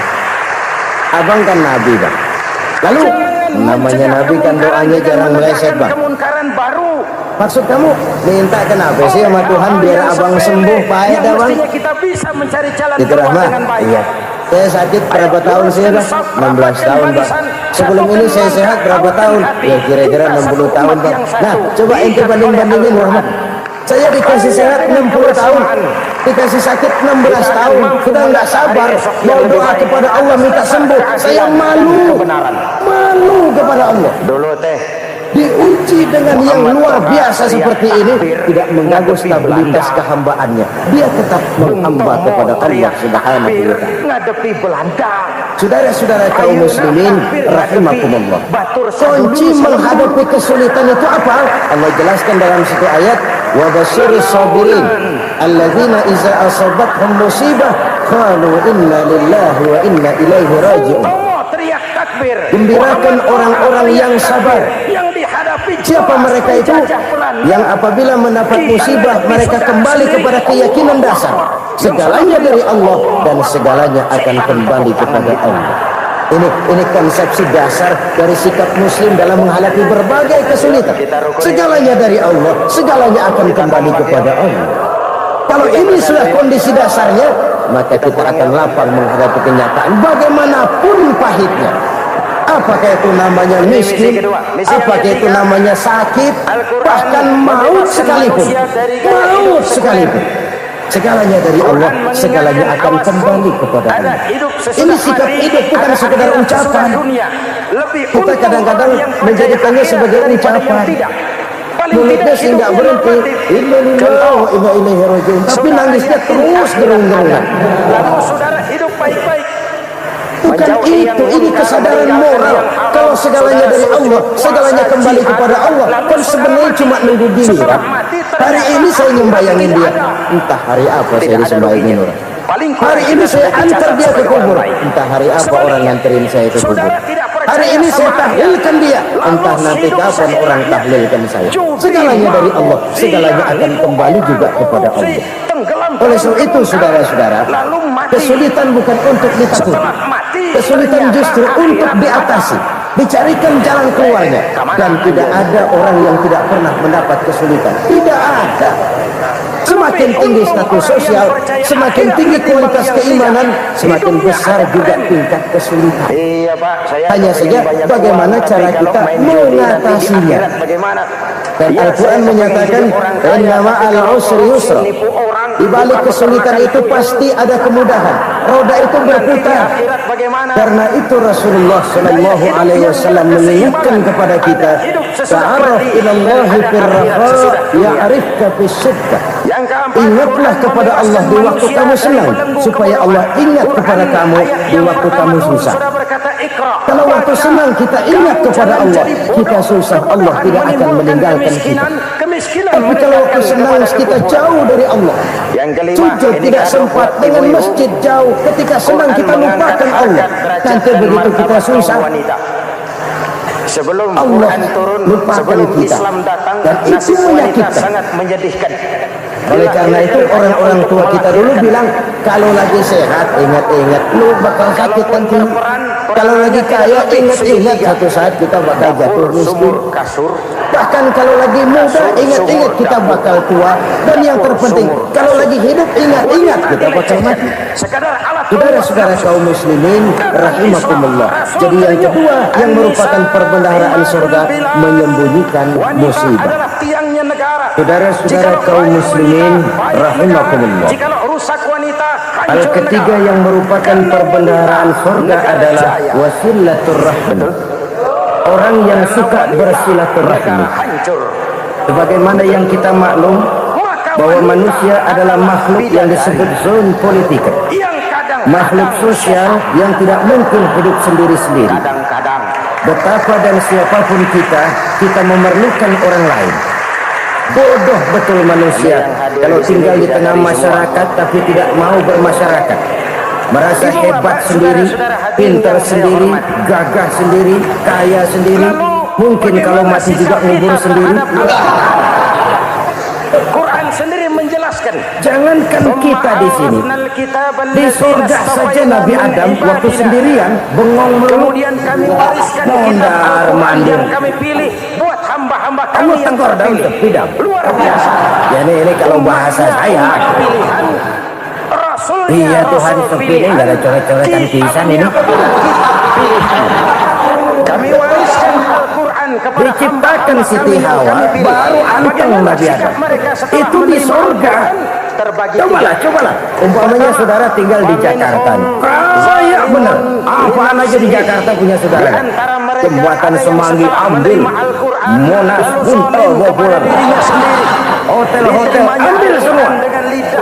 abang kan Nabi Bang. Lalu namanya Nabi kan doanya jarang meleset Bang. Maksud kamu minta kenapa sih sama Tuhan biar abang sembuh baik dah Bang? Siti Rahmah, iya. Saya sakit berapa tahun sih Bang? 16 tahun Bang. Sebelum ini saya sehat berapa tahun? Ya kira-kira 60 tahun Bang. Nah coba ente banding-bandingin Rahmat. Saya dikasih sehat 60 tahun, dikasih sakit 16 tahun, sudah nggak sabar mau doa kepada Allah minta sembuh. Saya malu kepada Allah. Dulu teh diuji dengan yang luar biasa seperti ini, tidak mengganggu stabilitas kehambaannya. Dia tetap menghamba kepada Allah Subhanahu wa Ta'ala. Ngadepi Belanda. Saudara-saudara kaum muslimin rahimakumullah, kunci menghadapi kesulitan itu apa? Allah jelaskan dalam satu ayat, wa basyiris sabirin alladzina idza asabathum musibah qalu inna lillahi wa inna ilaihi raji'un. Gembirakan orang-orang yang sabar. Siapa mereka itu? Yang apabila mendapat musibah mereka kembali kepada keyakinan dasar. segalanya dari Allah dan segalanya akan kembali kepada Allah. Ini konsepsi dasar dari sikap muslim dalam menghadapi berbagai kesulitan. Segalanya dari Allah, segalanya akan kembali kepada Allah. Kalau ini sudah kondisi dasarnya, maka kita akan lapang menghadapi kenyataan bagaimanapun pahitnya. Apakah itu namanya miskin, apakah itu namanya sakit, bahkan maut sekalipun. Maut sekalipun. Segalanya dari Allah, segalanya akan kembali kepada Allah. Ini sikap hidup bukan sekedar ucapan. Kita kadang-kadang menjadikannya sebagai ucapan. Mulutnya sih nggak berhenti, innalillahi wa inna ilaihi raji'un, tapi nangisnya terus gerung-gerungan. Lalu saudara hidup baik-baik. Bukan itu, ini kesadaran moral. Kalau segalanya dari Allah, segalanya kembali kepada Allah, kan sebenarnya cuma nunggu giliran. Hari ini saya nyembayangin dia, entah hari apa saya disembayangin orang. Hari ini saya antar dia ke kubur, entah hari apa orang nganterin saya ke kubur. Hari ini saya tahlilkan dia, entah nanti kapan orang tahlilkan saya. Segalanya dari Allah, segalanya akan kembali juga kepada Allah. Oleh sebab itu saudara-saudara, kesulitan bukan untuk ditakuti, kesulitan justru untuk diatasi, dicarikan jalan keluarnya. Dan tidak ada orang yang tidak pernah mendapat kesulitan, tidak ada. Semakin tinggi status sosial, semakin tinggi kualitas keimanan, semakin besar juga tingkat kesulitan. Hanya saja bagaimana cara kita mengatasinya. Dan Al-Quran menyatakan, innama al-usri yusra. Di balik kesulitan itu pasti ada kemudahan. Roda itu berputar. Karena itu Rasulullah Shallallahu Alaihi Wasallam mengingatkan kepada kita, ta'aruf ilallahi firraha ya'rifka fisyiddah. Ingatlah kepada Allah di waktu kamu senang, supaya Allah ingat kepada kamu di waktu kamu susah. Kalau waktu senang kita ingat kepada Allah, kita susah, Allah tidak akan meninggalkan kita. Tapi kalau waktu senang kita jauh dari Allah, sujud tidak sempat, dengan masjid jauh, ketika senang kita lupakan Allah, nanti begitu kita susah, sebelum Allah Quran turun, lupakan sebelum kita. Islam datang, Dan itu nasib wanita menyakitkan. sangat menyedihkan. Oleh karena itu orang-orang tua kita dulu bilang, kalau lagi sehat ingat-ingat lu bakal sakit nanti. Kalau lagi kaya ingat-ingat satu saat kita bakal jatuh miskin. Bahkan kalau lagi muda ingat-ingat kita bakal tua. Dan yang terpenting, kalau lagi hidup ingat-ingat kita bakal mati. Saudara-saudara kaum muslimin rahimakumullah. Jadi yang kedua yang merupakan perbendaharaan surga, menyembunyikan musibah. Saudara-saudara kaum muslimin rahimakumullah. Hal ketiga yang merupakan perbendaharaan surga adalah wasilaturrahmi. Orang yang suka bersilaturahmi. Sebagaimana yang kita maklum bahwa manusia adalah makhluk yang disebut zon politika, makhluk sosial yang tidak mungkin hidup sendiri-sendiri. Betapa dan siapapun kita memerlukan orang lain. Bodoh betul manusia kalau tinggal di tengah masyarakat tapi tidak mau bermasyarakat. Merasa hebat sendiri, pintar sendiri, gagah sendiri, kaya sendiri. Mungkin kalau mati juga ngubur sendiri. Quran sendiri menjelaskan, jangankan kita di sini, di surga saja Nabi Adam waktu sendirian bengong melulu. Kemudian kami wariskan mondar mandir, yang kami pilih buat hamba-hamba kamu kami yang tengkor daun terpidam. luar biasa. Ya ini kalau bahasa saya. Pilihan Rasulnya, Iya Tuhan Rasul terpilih, pilihan. nggak ada coret-coretan pisan ini. Kami wariskan Al-Quran kepada Diciptakan Siti Hawa, baru anteng Nabi Adam. Itu di surga. Cobalah. Umpamanya saudara tinggal di Jakarta. Saya benar. Apaan aja di Jakarta punya saudara. Jembatan Semanggi ambil, Monas Buntel Bobolan, hotel-hotel ambil semua.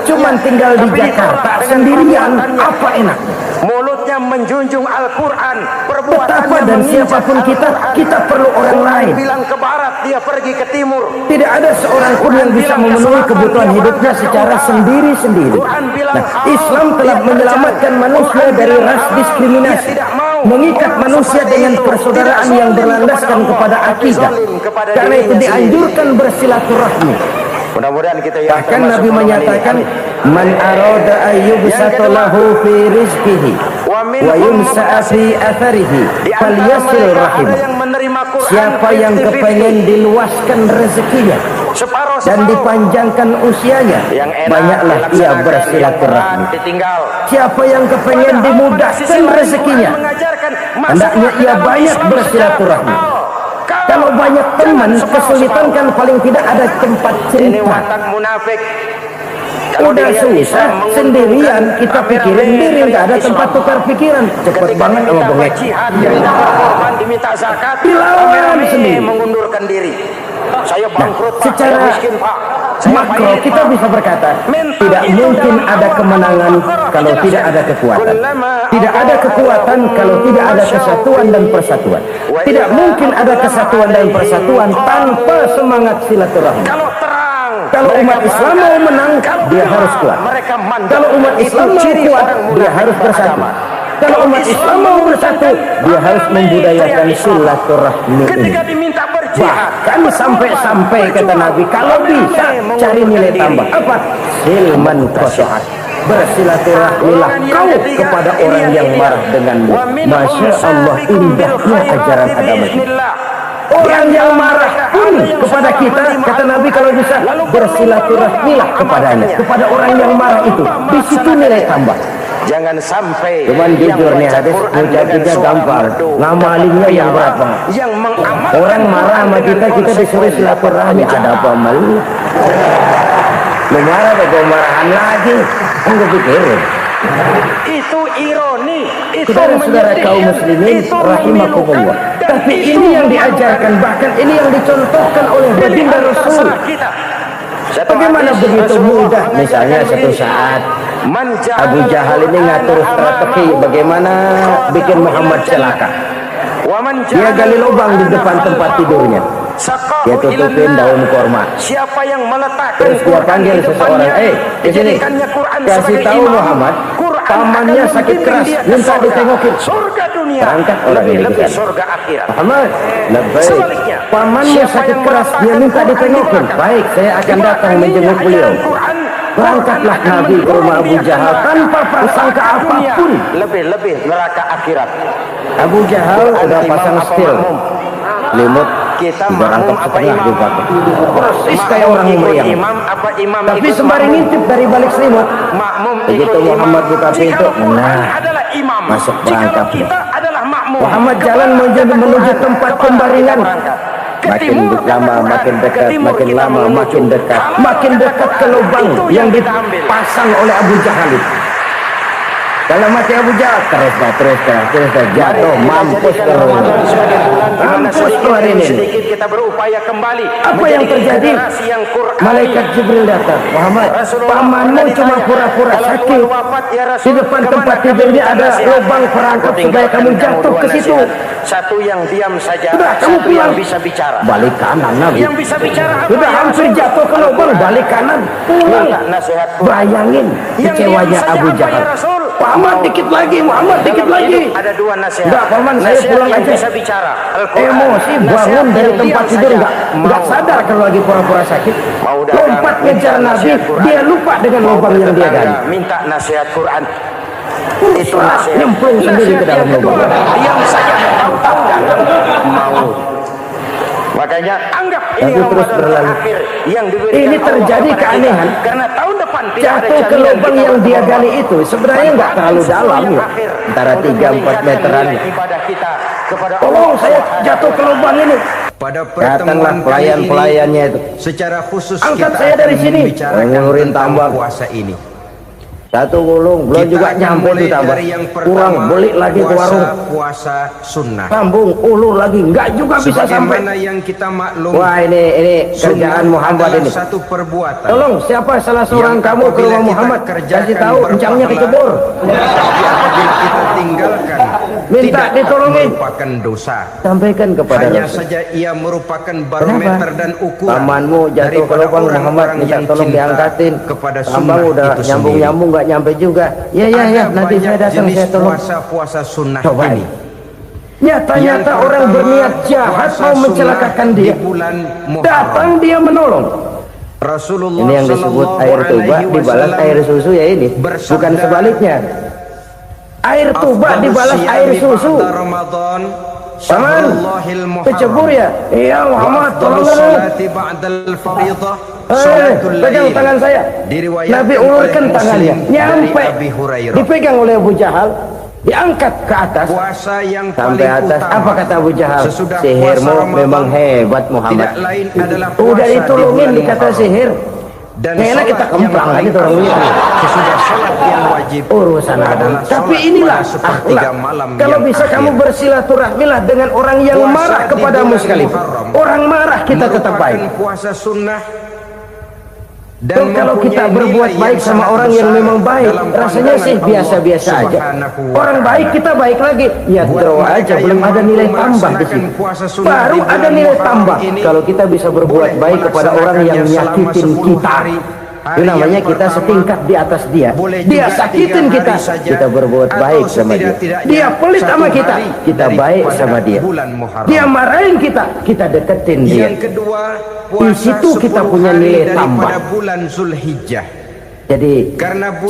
Cuman tinggal di Jakarta sendirian, apa enak? Mulutnya menjunjung Al-Quran, Betapa dan siapapun kita perlu orang lain. bilang ke barat, dia pergi ke timur. Tidak ada seorang pun yang bisa memenuhi kebutuhan hidupnya secara sendiri-sendiri. Nah, Islam telah menyelamatkan manusia dari ras diskriminasi, mengikat manusia dengan persaudaraan yang berlandaskan kepada akidah. Karena itu dianjurkan bersilaturahmi. Mudah-mudahan kita yang bahkan Nabi menyatakan man arada ayyubsata lahu fi rizqihi wa yumsa'a fi atharihi falyasil rahim. Siapa yang kepengen diluaskan rezekinya dan dipanjangkan usianya, banyaklah ia bersilaturahmi. Siapa yang kepengen dimudahkan rezekinya, hendaknya ia banyak bersilaturahmi. Kalau banyak teman, kesulitan kan paling tidak ada tempat cerita. Udah susah sendirian, kita pikirin diri, nggak ada tempat tukar pikiran. Cepet banget sama bengek. Diminta zakat, dilawan sendiri, mengundurkan diri. Saya bangkrut, Pak, secara miskin, Pak. Makro kita bisa berkata, tidak mungkin ada kemenangan kalau tidak ada kekuatan. Tidak ada kekuatan kalau tidak ada kesatuan dan persatuan. Tidak mungkin ada kesatuan dan persatuan tanpa semangat silaturahmi. Kalau umat Islam mau menang, dia harus kuat. Kalau umat Islam mau kuat, dia harus bersatu. Kalau umat Islam mau bersatu, dia harus membudayakan silaturahmi ini. Bahkan sampai-sampai kata Nabi, kalau bisa cari nilai tambah. Apa? Silman kosohat. Bersilaturahmilah kau kepada orang yang marah denganmu. Masya Allah, indahnya ajaran agama ini. Orang yang marah pun kepada kita, kata Nabi, kalau bisa bersilaturahmilah kepadanya, kepada orang yang marah itu. Di situ nilai tambah. Jangan sampai cuman jujur nih hadis ucapnya gampang, ngamalingnya yang berat banget. Orang marah sama kita, kita disuruh silaturahmi. Ada apa malu? Lu marah atau marahan lagi? Enggak pikirin. Itu ironi. Saudara-saudara kaum muslimin rahimakumullah. Tapi ini yang diajarkan, bahkan ini yang dicontohkan oleh baginda Rasul. Bagaimana begitu mudah? Misalnya satu saat Abu Jahal ini ngatur strategi bagaimana bikin Muhammad celaka. Dia gali lubang di depan tempat tidurnya, dia tutupin daun kurma. Siapa yang meletakkan, terus gua panggil seseorang, di sini kasih tahu Muhammad, pamannya sakit keras, minta ditengokin. Berangkat orang ini ke sana. Muhammad, lebih pamannya sakit keras, dia minta ditengokin. Baik, saya akan datang menjenguk beliau. Berangkatlah Nabi ke rumah Abu Jahal tanpa prasangka apapun. Lebih neraka akhirat. Abu Jahal udah pasang stil, limut kita berangkat setengah dipakai. Persis kayak orang meriang. Tapi sembari ngintip dari balik selimut. Begitu Muhammad buka pintu, masuk berangkat. Muhammad jalan menuju tempat pembaringan. Makin lama makin dekat, makin lama makin dekat, makin dekat ke lubang yang dipasang oleh Abu Jahal. Dalam hati Abu Jahal, terus jatuh, mampus keluar ini. Kita berupaya kembali. Apa yang terjadi? Malaikat Jibril datang. Muhammad, pamanmu cuma pura-pura sakit. Di depan tempat tidurnya ada lubang perangkap supaya kamu jatuh ke situ. Satu yang diam saja. Sudah, kamu pulang. Yang bisa bicara. Balik kanan Nabi. Yang bisa bicara. Sudah hampir jatuh ke lubang, balik kanan. Pulang. Bayangin kecewanya Abu Jahal. Muhammad dikit lagi, Muhammad dikit lagi. Ada dua nasihat. Enggak, paman, saya pulang aja. Bisa bicara. Emosi bangun dari tempat tidur, enggak sadar kalau lagi pura-pura sakit. Lompat ngejar Nabi, dia lupa dengan lubang yang dia gali. Minta nasihat Quran. Itu nasihat. Nyemplung sendiri ke dalam lubang. Diam saja. Mau. Makanya anggap ini terus berlalu. Ini terjadi keanehan. Karena tahun depan jatuh ke lubang yang dia gali itu sebenarnya nggak terlalu dalam ya, antara 3-4 meteran. Tolong saya jatuh ke lubang ini. Datanglah pelayan-pelayannya itu. Secara khusus angkat saya dari sini, ngururin tambang puasa ini. Satu gulung belum juga nyampe itu tambah, kurang beli lagi ke warung. Puasa sunnah. Sambung ulur lagi, enggak juga bisa sampai. Yang kita maklum. Wah ini kerjaan Muhammad ini. Satu perbuatan. Tolong siapa salah seorang kamu ke rumah Muhammad, kasih tahu encangnya kecebur. Kita tinggalkan. Minta ditolongin. Merupakan dosa. Sampaikan kepada hanya saja ia merupakan barometer dan ukuran. Pamanmu jatuh ke lubang Muhammad, minta tolong diangkatin. Kepada sunnah udah nyambung-nyambung nggak nyampe juga. Ya nanti saya datang, saya tolong. Puasa sunnah coba ini. Nyata-nyata orang berniat jahat mau mencelakakan dia. Datang dia menolong. Rasulullah Ini yang disebut air tuba dibalas air susu ya ini, bukan sebaliknya. Air tuba dibalas air susu. Paman, kecebur ya? Iya Muhammad, tolonglah. Pegang tangan saya. Nabi ulurkan tangannya, nyampe, dipegang oleh Abu Jahal, diangkat ke atas sampai atas. Apa kata Abu Jahal? Sihirmu memang hebat Muhammad. Udah ditolongin dikata sihir. Dan enak kita kemplang aja orang ini. Sesudah salat yang wajib urusan Adam. Tapi inilah akhlak. Kalau bisa kamu bersilaturahmilah dengan orang yang marah kepadamu sekalipun. Orang marah kita tetap baik. Puasa sunnah. Dan kalau kita berbuat baik sama orang yang memang baik, rasanya sih biasa-biasa aja. Orang baik kita baik lagi, ya draw aja, belum ada nilai tambah di sini. Baru ada nilai tambah kalau kita bisa berbuat baik kepada orang yang nyakitin kita. Itu namanya kita setingkat di atas dia. Dia sakitin kita, kita berbuat baik sama dia. Dia pelit sama kita, kita baik sama dia. Dia marahin kita, kita deketin dia. Yang kedua, di situ kita punya nilai tambah. Bulan Zulhijjah. Jadi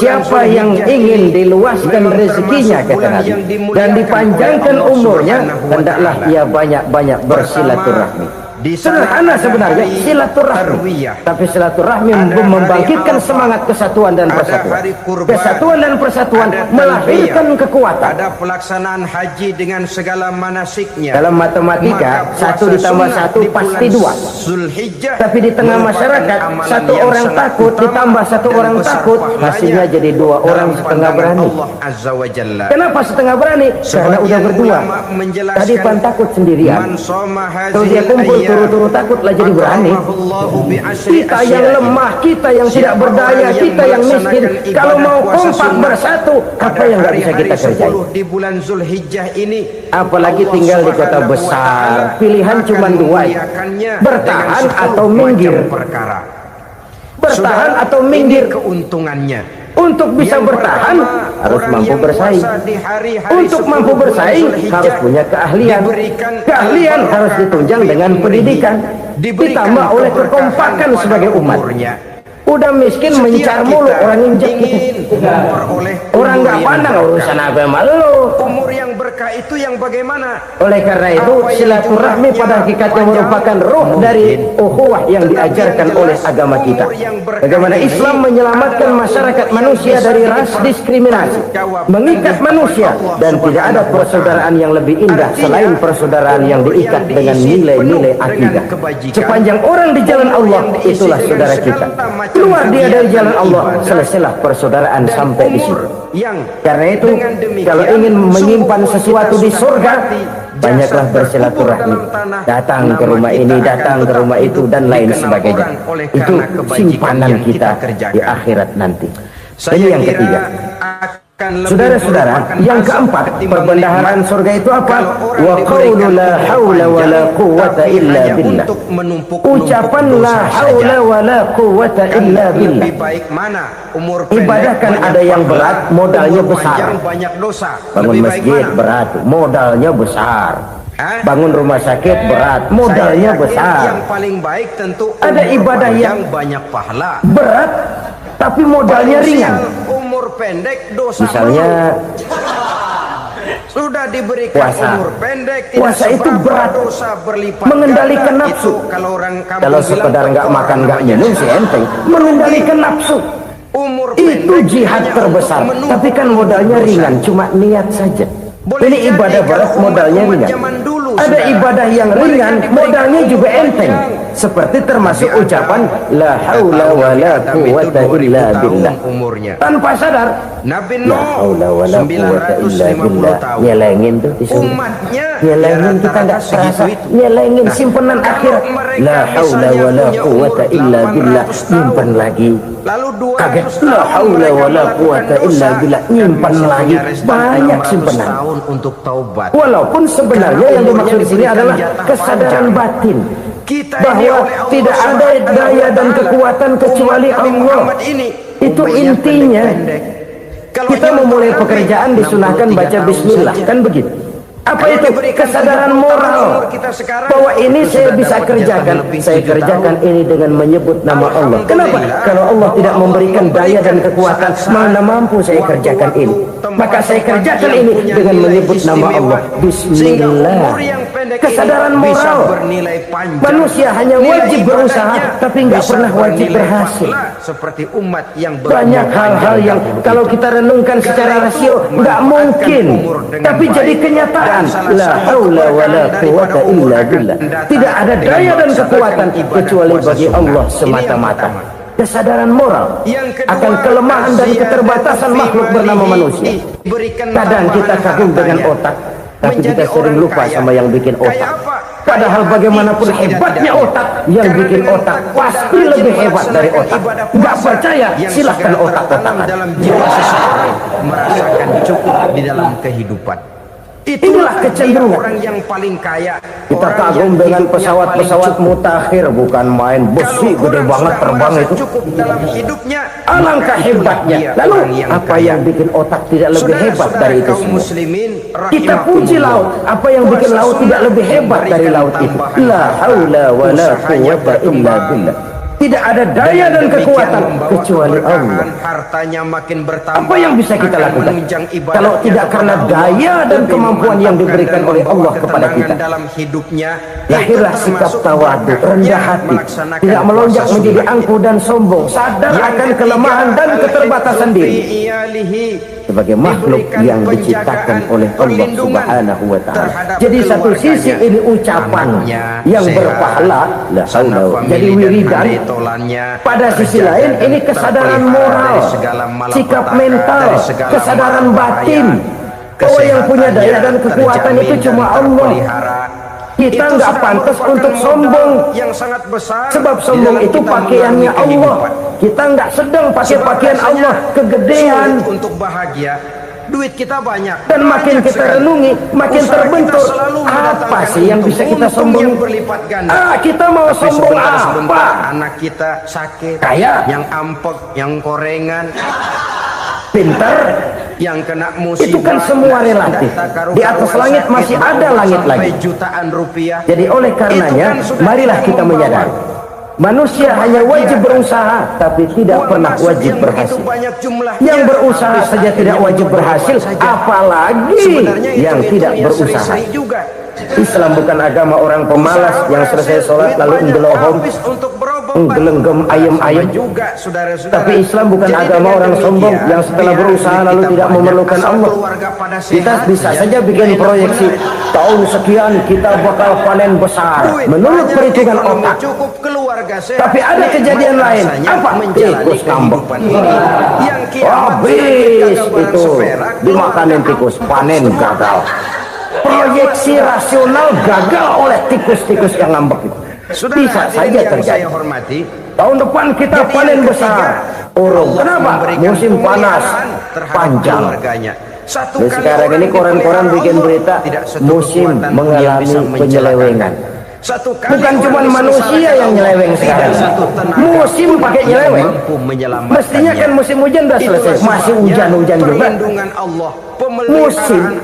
siapa yang ingin diluaskan rezekinya kata Nabi dan dipanjangkan umurnya, hendaklah ia banyak-banyak bersilaturahmi. Sederhana sebenarnya silaturahmi, tapi silaturahmi membangkitkan semangat kesatuan dan persatuan. Kesatuan dan persatuan melahirkan kekuatan. Ada pelaksanaan haji dengan segala manasiknya. Dalam matematika 1 ditambah 1 pasti 2. Tapi di tengah masyarakat 1 orang takut ditambah 1 orang takut, hasilnya jadi 2 orang setengah berani. Kenapa setengah berani? Karena udah berdua. Tadi pan takut sendirian. Kalau dia kumpul turu-turu takutlah jadi berani. Kita yang lemah, kita yang tidak berdaya, kita yang miskin, kalau mau kompak bersatu, apa yang nggak bisa kita kerjain? Di bulan Zulhijjah ini, apalagi tinggal di kota besar, pilihan cuma 2, bertahan atau minggir. Bertahan atau minggir. Keuntungannya untuk bisa bertahan harus mampu bersaing. Untuk mampu bersaing harus punya keahlian. Keahlian harus ditunjang dengan pendidikan, ditambah oleh kekompakan sebagai umat. Udah miskin mencar mulu, orang injek gitu. Orang nggak pandang urusan agama lu. Umur yang berkah itu yang bagaimana? Oleh karena itu silaturahmi pada hakikatnya merupakan ruh dari ukhuwah yang diajarkan oleh agama kita. Bagaimana Islam menyelamatkan masyarakat manusia dari ras diskriminasi, mengikat manusia, dan tidak ada persaudaraan yang lebih indah selain persaudaraan yang diikat dengan nilai-nilai akidah. Sepanjang orang di jalan Allah, itulah saudara kita. Keluar dia dari jalan Allah, selesailah persaudaraan sampai di situ. Karena itu, kalau ingin menyimpan sesuatu di surga, banyaklah bersilaturahmi. Datang ke rumah ini, datang ke rumah itu, dan lain sebagainya. Itu simpanan kita di akhirat nanti. Ini yang ketiga. Saudara-saudara, yang keempat, perbendaharaan surga itu apa? Wa qawlu la hawla wa la quwwata illa billah. Ucapan la hawla wa la quwwata illa billah. Ibadah kan ada yang berat, modalnya besar. Bangun masjid berat, modalnya besar. Bangun rumah sakit berat, modalnya besar. Yang paling baik tentu ada ibadah yang banyak pahala, berat tapi modalnya ringan. Umur pendek, dosa misalnya sudah diberikan puasa. Umur pendek, puasa itu berat, dosa berlipat mengendalikan nafsu. Kalau sekedar nggak makan nggak minum sih enteng. Mengendalikan nafsu umur itu jihad terbesar. Tapi kan modalnya ringan, cuma niat saja. Ini ibadah berat, modalnya ringan. Ada ibadah yang ringan, modalnya juga enteng. Seperti termasuk ucapan la haula wa la quwwata illa billah. Tanpa sadar, la haula wa la quwwata illa billah. Nyelengin tuh disuruh. Nyelengin kita nggak terasa. Nyelengin simpenan akhirat. La haula wa la quwwata illa billah. Nyimpan lagi. Kaget. La haula wa la quwwata illa billah. Nyimpan lagi. Banyak simpenan. Walaupun sebenarnya yang dimaksud di sini adalah kesadaran batin bahwa tidak ada daya dan kekuatan kecuali Allah. Itu intinya. Kita memulai pekerjaan disunahkan baca bismillah, kan begitu. Apa itu? Kesadaran moral bahwa ini saya bisa kerjakan. Saya kerjakan ini dengan menyebut nama Allah. Kenapa? Kalau Allah tidak memberikan daya dan kekuatan, mana mampu saya kerjakan ini. Maka saya kerjakan ini dengan menyebut nama Allah. Bismillah. Kesadaran moral. Manusia hanya wajib berusaha, tapi nggak pernah wajib berhasil. Seperti umat yang banyak hal-hal yang kalau kita renungkan secara rasio nggak mungkin, tapi jadi kenyataan. La haula wala quwwata illa billah. Tidak ada daya dan kekuatan kecuali bagi Allah semata-mata. Kesadaran moral akan kelemahan dan keterbatasan makhluk bernama manusia. Kadang kita kagum dengan otak, tapi kita sering lupa sama yang bikin otak. Padahal bagaimanapun hebatnya otak, yang bikin otak pasti lebih hebat dari otak. Nggak percaya? Silahkan otak-otakan. Dalam jiwa seseorang merasakan cukup di dalam kehidupan. Itulah kecenderungan orang yang paling kaya. Kita kagum dengan pesawat-pesawat mutakhir, bukan main, besi gede banget terbang itu. Cukup dalam hidupnya. Alangkah hebatnya. Lalu apa yang bikin otak tidak lebih hebat dari itu semua? Kita puji laut. Apa yang bikin laut tidak lebih hebat dari laut itu? La haula wala quwwata illa billah. Tidak ada daya dan kekuatan kecuali Allah. Hartanya makin bertambah. Apa yang bisa kita lakukan kalau tidak karena daya dan kemampuan yang diberikan oleh Allah kepada kita? Dalam hidupnya lahirlah sikap tawadu, rendah hati, tidak melonjak menjadi angkuh dan sombong, sadar akan kelemahan dan keterbatasan diri sebagai makhluk yang diciptakan oleh Allah Subhanahu wa Ta'ala. Jadi satu sisi ini ucapan yang berpahala, la haula, jadi wiridan. Pada sisi lain ini kesadaran moral, sikap mental, kesadaran batin bahwa yang punya daya dan kekuatan itu cuma Allah. Kita nggak pantas untuk sombong, sebab sombong itu pakaiannya Allah. Kita nggak sedang pakai pakaian Allah kegedean. Untuk bahagia, duit kita banyak, dan makin kita renungi makin terbentur. Apa sih yang bisa kita sombong? Kita mau sombong apa? Anak kita sakit, kaya, yang ampek, yang korengan, pintar, yang kena musibah. Itu kan semua relatif. Di atas langit masih ada langit lagi. Jutaan rupiah. Jadi oleh karenanya marilah kita menyadari manusia hanya wajib berusaha, tapi tidak pernah wajib berhasil. Yang berusaha saja tidak wajib berhasil, apalagi yang tidak berusaha. Islam bukan agama orang pemalas yang selesai sholat lalu ngelohom, nggelenggem ayam-ayam. Tapi Islam bukan agama orang sombong yang setelah berusaha lalu tidak memerlukan Allah. Kita bisa saja bikin proyeksi tahun sekian kita bakal panen besar menurut perhitungan otak. Tapi ada kejadian lain. Apa? Tikus ngambek. Habis itu dimakanin tikus, panen gagal. Proyeksi rasional gagal oleh tikus-tikus yang ngambek itu. Bisa saja terjadi. Tahun depan kita panen besar. Urung. Kenapa? Musim panas panjang. Dan sekarang ini koran-koran bikin berita musim mengalami penyelewengan. Bukan cuma manusia yang nyeleweng sekarang, musim pakai nyeleweng. Mestinya kan musim hujan udah selesai, masih hujan-hujan juga. Musim.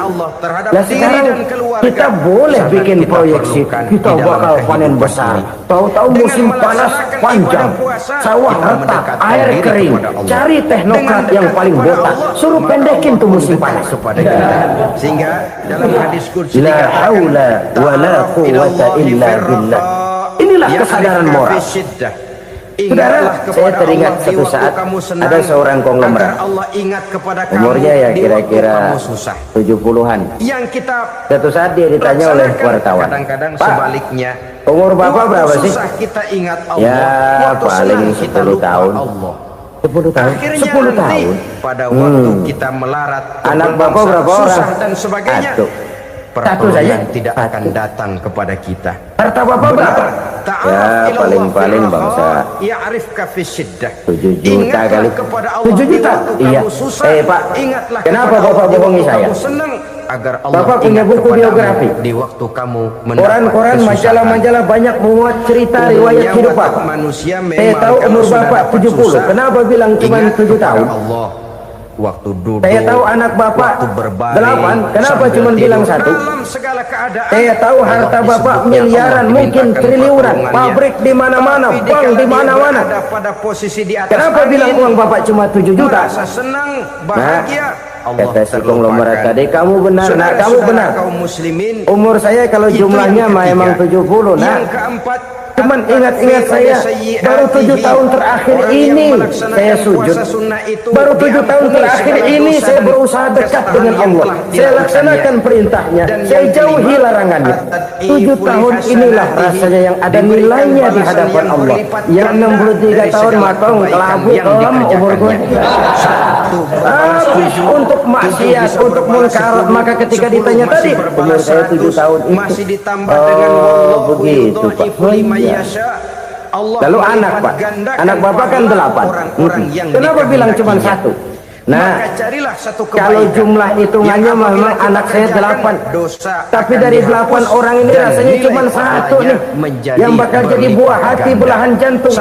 Nah sekarang kita boleh bikin proyeksi kita bakal panen besar. Tahu-tahu musim panas panjang, sawah retak, air kering. Cari teknokrat yang paling botak, suruh pendekin tuh musim panas. Sehingga dalam hadis qudsi la haula wala quwwata illa billah. Inilah kesadaran moral. Saudara, saya teringat satu saat ada seorang konglomerat. Umurnya ya kira-kira 70-an. Satu saat dia ditanya oleh wartawan, Pak, umur Bapak berapa sih? Ya paling 10 tahun. 10 tahun? 10 tahun? Pada waktu kita melarat, anak Bapak berapa orang? Satu. Satu saja tidak akan datang kepada kita. Harta Bapak berapa? Ya paling-paling bangsa 7 juta kali. 7 juta? Iya. Pak, kenapa Bapak bohongi saya? Agar Bapak punya buku biografi. Di waktu kamu koran-koran, majalah-majalah banyak memuat cerita riwayat hidup Bapak. Saya tahu umur Bapak 70. Kenapa bilang cuma 7 tahun? waktu duduk, saya tahu anak bapak waktu berbaring, 8, kenapa cuma bilang 1? dalam segala keadaan. Saya tahu harta bapak miliaran, mungkin triliunan, pabrik di mana-mana, bank di mana-mana. Kenapa bilang uang bapak cuma 7 juta? Senang, Nah, kata si konglomerat tadi, kamu benar, nak, kamu benar. Umur saya kalau jumlahnya memang 70, nah. Yang keempat, cuman ingat-ingat saya, baru 7 tahun terakhir ini saya sujud, baru 7 tahun terakhir ini saya berusaha dekat dengan Allah, saya laksanakan perintahnya, saya jauhi larangannya. 7 tahun inilah rasanya yang ada nilainya di hadapan Allah. Yang 63 tahun matang kelabu kelam umur gue. Untuk maksiat, untuk munkar, maka ketika ditanya tadi umur saya 7 tahun itu. Masih ditambah dengan begitu Pak. Lalu anak Pak, anak bapak kan 8. Kenapa bilang cuma 1? Nah, kalau jumlah hitungannya memang anak saya 8. Tapi dari 8 orang ini rasanya cuma 1 nih yang bakal jadi buah hati, belahan jantung,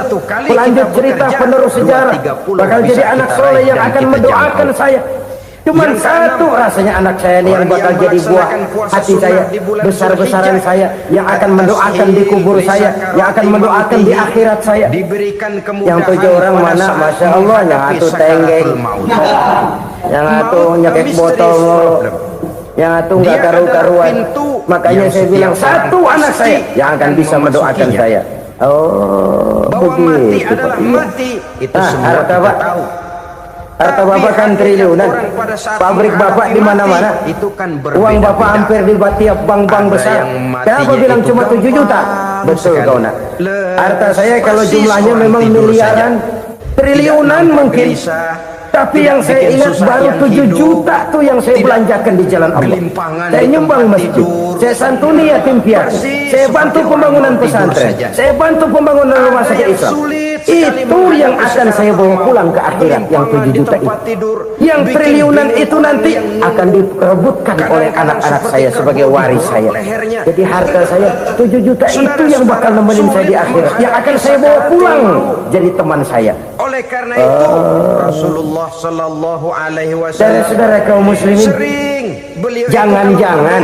pelanjut cerita, penerus sejarah, bakal jadi anak soleh yang akan mendoakan saya. Cuman 1 rasanya anak saya ini yang bakal jadi buah hati saya, besar-besaran saya, yang akan mendoakan di kubur saya, yang akan mendoakan di akhirat saya. Yang 7 orang mana, Masya Allah, yang 1 tenggeng, yang 1 nyekek botol, yang 1 nggak karu-karuan. Makanya saya bilang 1 anak saya yang akan bisa mendoakan saya. Oh, begitu Pak. Nah, harta Pak, harta bapak kan triliunan, pabrik bapak di mana-mana, uang bapak hampir di tiap bank-bank besar. Kenapa bilang cuma 7 juta? Betul kau nak. Harta saya kalau jumlahnya memang miliaran, triliunan mungkin. Tapi yang saya ingat baru 7 juta tuh yang saya belanjakan di jalan Allah. Saya nyumbang masjid, saya santuni yatim piatu, saya bantu pembangunan pesantren, saya bantu pembangunan rumah sakit Islam. Itu yang akan saya bawa pulang ke akhirat, yang 7 juta itu. Yang triliunan itu nanti akan diperebutkan oleh anak-anak saya sebagai waris saya. Jadi harta saya 7 juta itu yang bakal nemenin saya di akhirat, yang akan saya bawa pulang jadi teman saya. Oleh karena itu Rasulullah Sallallahu Alaihi Wasallam dan saudara kaum muslimin, jangan-jangan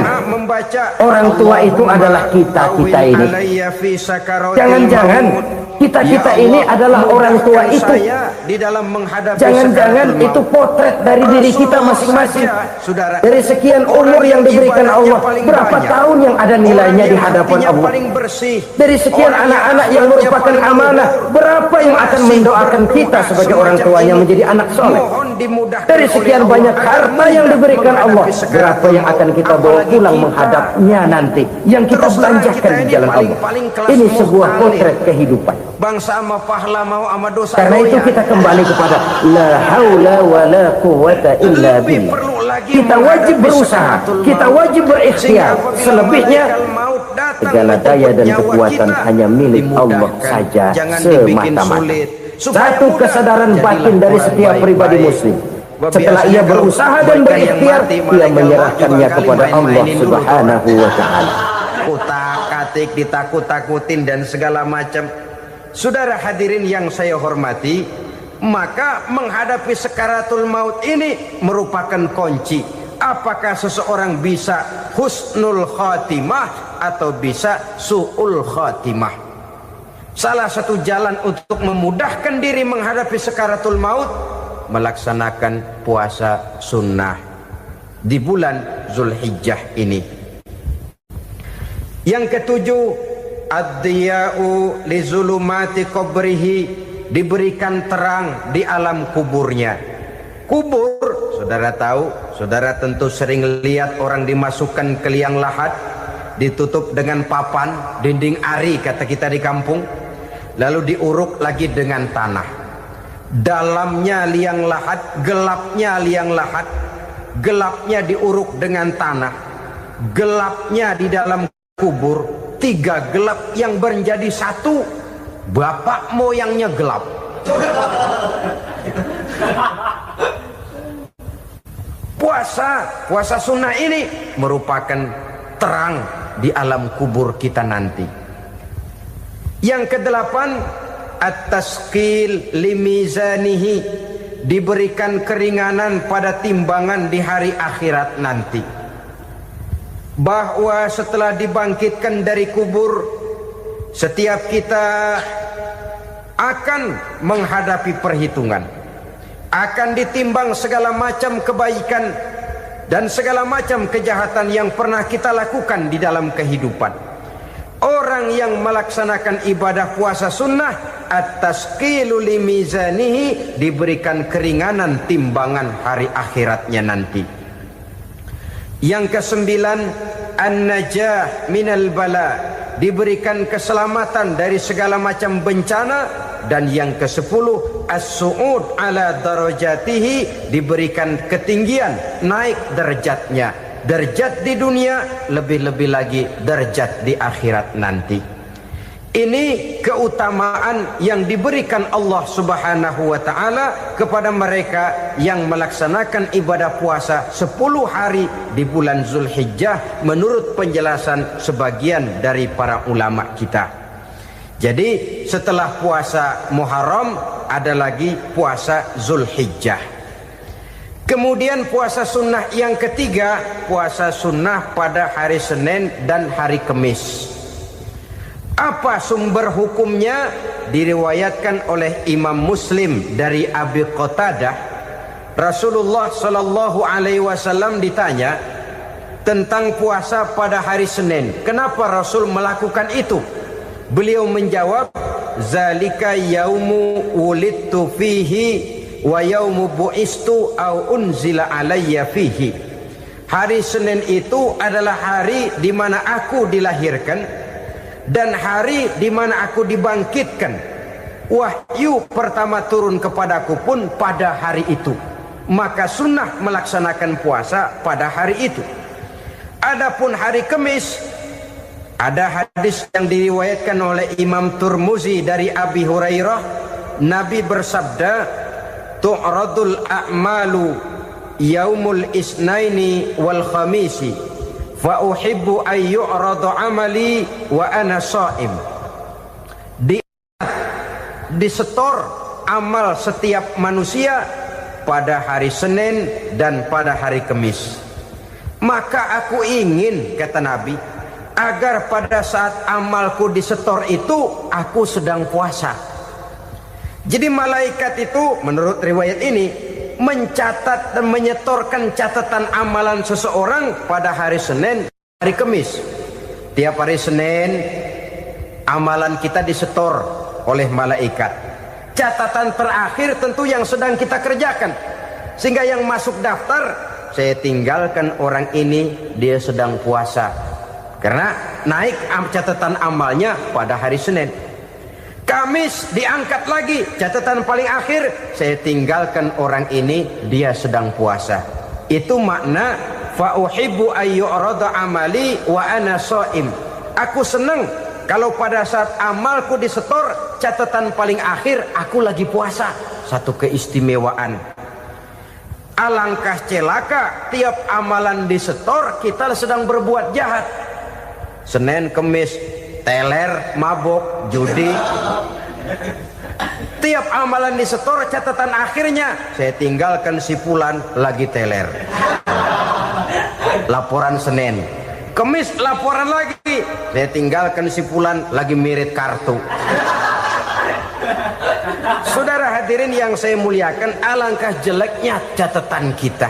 orang tua itu adalah kita ini. Jangan-jangan kita ini adalah orang tua itu. Jangan-jangan itu potret dari diri kita masing-masing. Dari sekian umur yang diberikan Allah, berapa tahun yang ada nilainya di hadapan Allah? Dari sekian anak-anak yang merupakan amanah, berapa yang akan mendoakan kita sebagai orang tuanya menjadi anak soleh? Dari sekian banyak harta yang diberikan Allah, berapa yang akan kita bawa pulang menghadapnya nanti, yang kita belanjakan di jalan Allah? Ini sebuah potret kehidupan. Bangsa ama pahala mau ama dosa. Karena itu kita kembali kepada la haula wa la quwata illa billah. Kita wajib berusaha, kita wajib berikhtiar. Selebihnya segala daya dan kekuatan hanya milik Allah saja semata-mata. Satu kesadaran batin dari setiap pribadi muslim. Setelah ia berusaha dan berikhtiar, ia menyerahkannya kepada Allah Subhanahu wa ta'ala. Utak-atik, ditakut-takutin dan segala macam. Saudara hadirin yang saya hormati, maka menghadapi sakaratul maut ini merupakan kunci. Apakah seseorang bisa husnul khatimah atau bisa su'ul khatimah? Salah satu jalan untuk memudahkan diri menghadapi sakaratul maut, melaksanakan puasa sunnah di bulan Zulhijjah ini. Yang ketujuh, ad-diya'u li zulumati qabrihi, diberikan terang di alam kuburnya. Kubur, saudara tahu, saudara tentu sering lihat orang dimasukkan ke liang lahat, ditutup dengan papan, dinding ari kata kita di kampung, lalu diuruk lagi dengan tanah. Dalamnya liang lahat, gelapnya liang lahat, gelapnya diuruk dengan tanah, gelapnya di dalam kubur, 3 gelap yang menjadi satu. Bapak moyangnya gelap. Puasa sunnah ini merupakan terang di alam kubur kita nanti. Yang ke-8, at-tasqil limizanihi, diberikan keringanan pada timbangan di hari akhirat nanti. Bahwa setelah dibangkitkan dari kubur, setiap kita akan menghadapi perhitungan, akan ditimbang segala macam kebaikan dan segala macam kejahatan yang pernah kita lakukan di dalam kehidupan. Orang yang melaksanakan ibadah puasa sunnah at-tasqilu li mizanihi, diberikan keringanan timbangan hari akhiratnya nanti. Yang kesembilan, an-najah minal bala, diberikan keselamatan dari segala macam bencana. Dan yang ke-10, as-su'ud ala darajatihi, diberikan ketinggian, naik derajatnya, derajat di dunia, lebih-lebih lagi derajat di akhirat nanti. Ini keutamaan yang diberikan Allah Subhanahu wa ta'ala kepada mereka yang melaksanakan ibadah puasa 10 hari di bulan Zulhijjah menurut penjelasan sebagian dari para ulama kita. Jadi setelah puasa Muharram ada lagi puasa Zulhijjah. Kemudian puasa sunnah yang ketiga, puasa sunnah pada hari Senin dan hari Kamis. Apa sumber hukumnya? Diriwayatkan oleh Imam Muslim dari Abi Qatadah, Rasulullah sallallahu alaihi wasallam ditanya tentang puasa pada hari Senin. Kenapa Rasul melakukan itu? Beliau menjawab, zalika yaumu wulidtu fihi wa yaumu bu'istu au unzila alayya fihi. Hari Senin itu adalah hari di mana aku dilahirkan dan hari di mana aku dibangkitkan. Wahyu pertama turun kepadaku pun pada hari itu. Maka sunnah melaksanakan puasa pada hari itu. Adapun hari Kamis, ada hadis yang diriwayatkan oleh Imam Turmuzi dari Abi Hurairah, Nabi bersabda, tu'radul a'malu yaumul isnaini wal khamisi fa uhibbu ay yu'radu amali wa ana sha'im. Disetor amal setiap manusia pada hari Senin dan pada hari Kamis. Maka aku ingin, kata Nabi, agar pada saat amalku disetor itu aku sedang puasa. Jadi malaikat itu menurut riwayat ini mencatat dan menyetorkan catatan amalan seseorang pada hari Senin, hari Kamis. Tiap hari Senin amalan kita disetor oleh malaikat. Catatan terakhir tentu yang sedang kita kerjakan, sehingga yang masuk daftar, saya tinggalkan orang ini, dia sedang puasa. Karena naik catatan amalnya pada hari Senin. Kamis diangkat lagi, catatan paling akhir, saya tinggalkan orang ini, dia sedang puasa. Itu makna fa uhibbu ay yu'rada amali wa ana shaim. Aku senang kalau pada saat amalku disetor, catatan paling akhir aku lagi puasa. Satu keistimewaan. Alangkah celaka tiap amalan disetor kita sedang berbuat jahat. Senin, Kamis, teler, mabok, judi. Tiap amalan disetor, catatan akhirnya saya tinggalkan si fulan lagi teler. Laporan Senin. Kamis laporan lagi, saya tinggalkan si fulan lagi mirip kartu. Saudara hadirin yang saya muliakan, alangkah jeleknya catatan kita.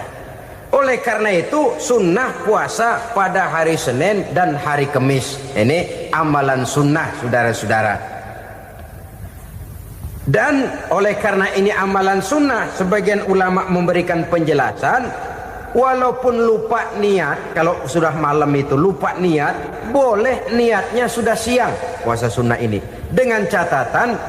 Oleh karena itu sunnah puasa pada hari Senin dan hari Kamis. Ini amalan sunnah, saudara-saudara. Dan oleh karena ini amalan sunnah, sebagian ulama memberikan penjelasan, walaupun lupa niat, kalau sudah malam itu lupa niat, boleh niatnya sudah siang puasa sunnah ini, dengan catatan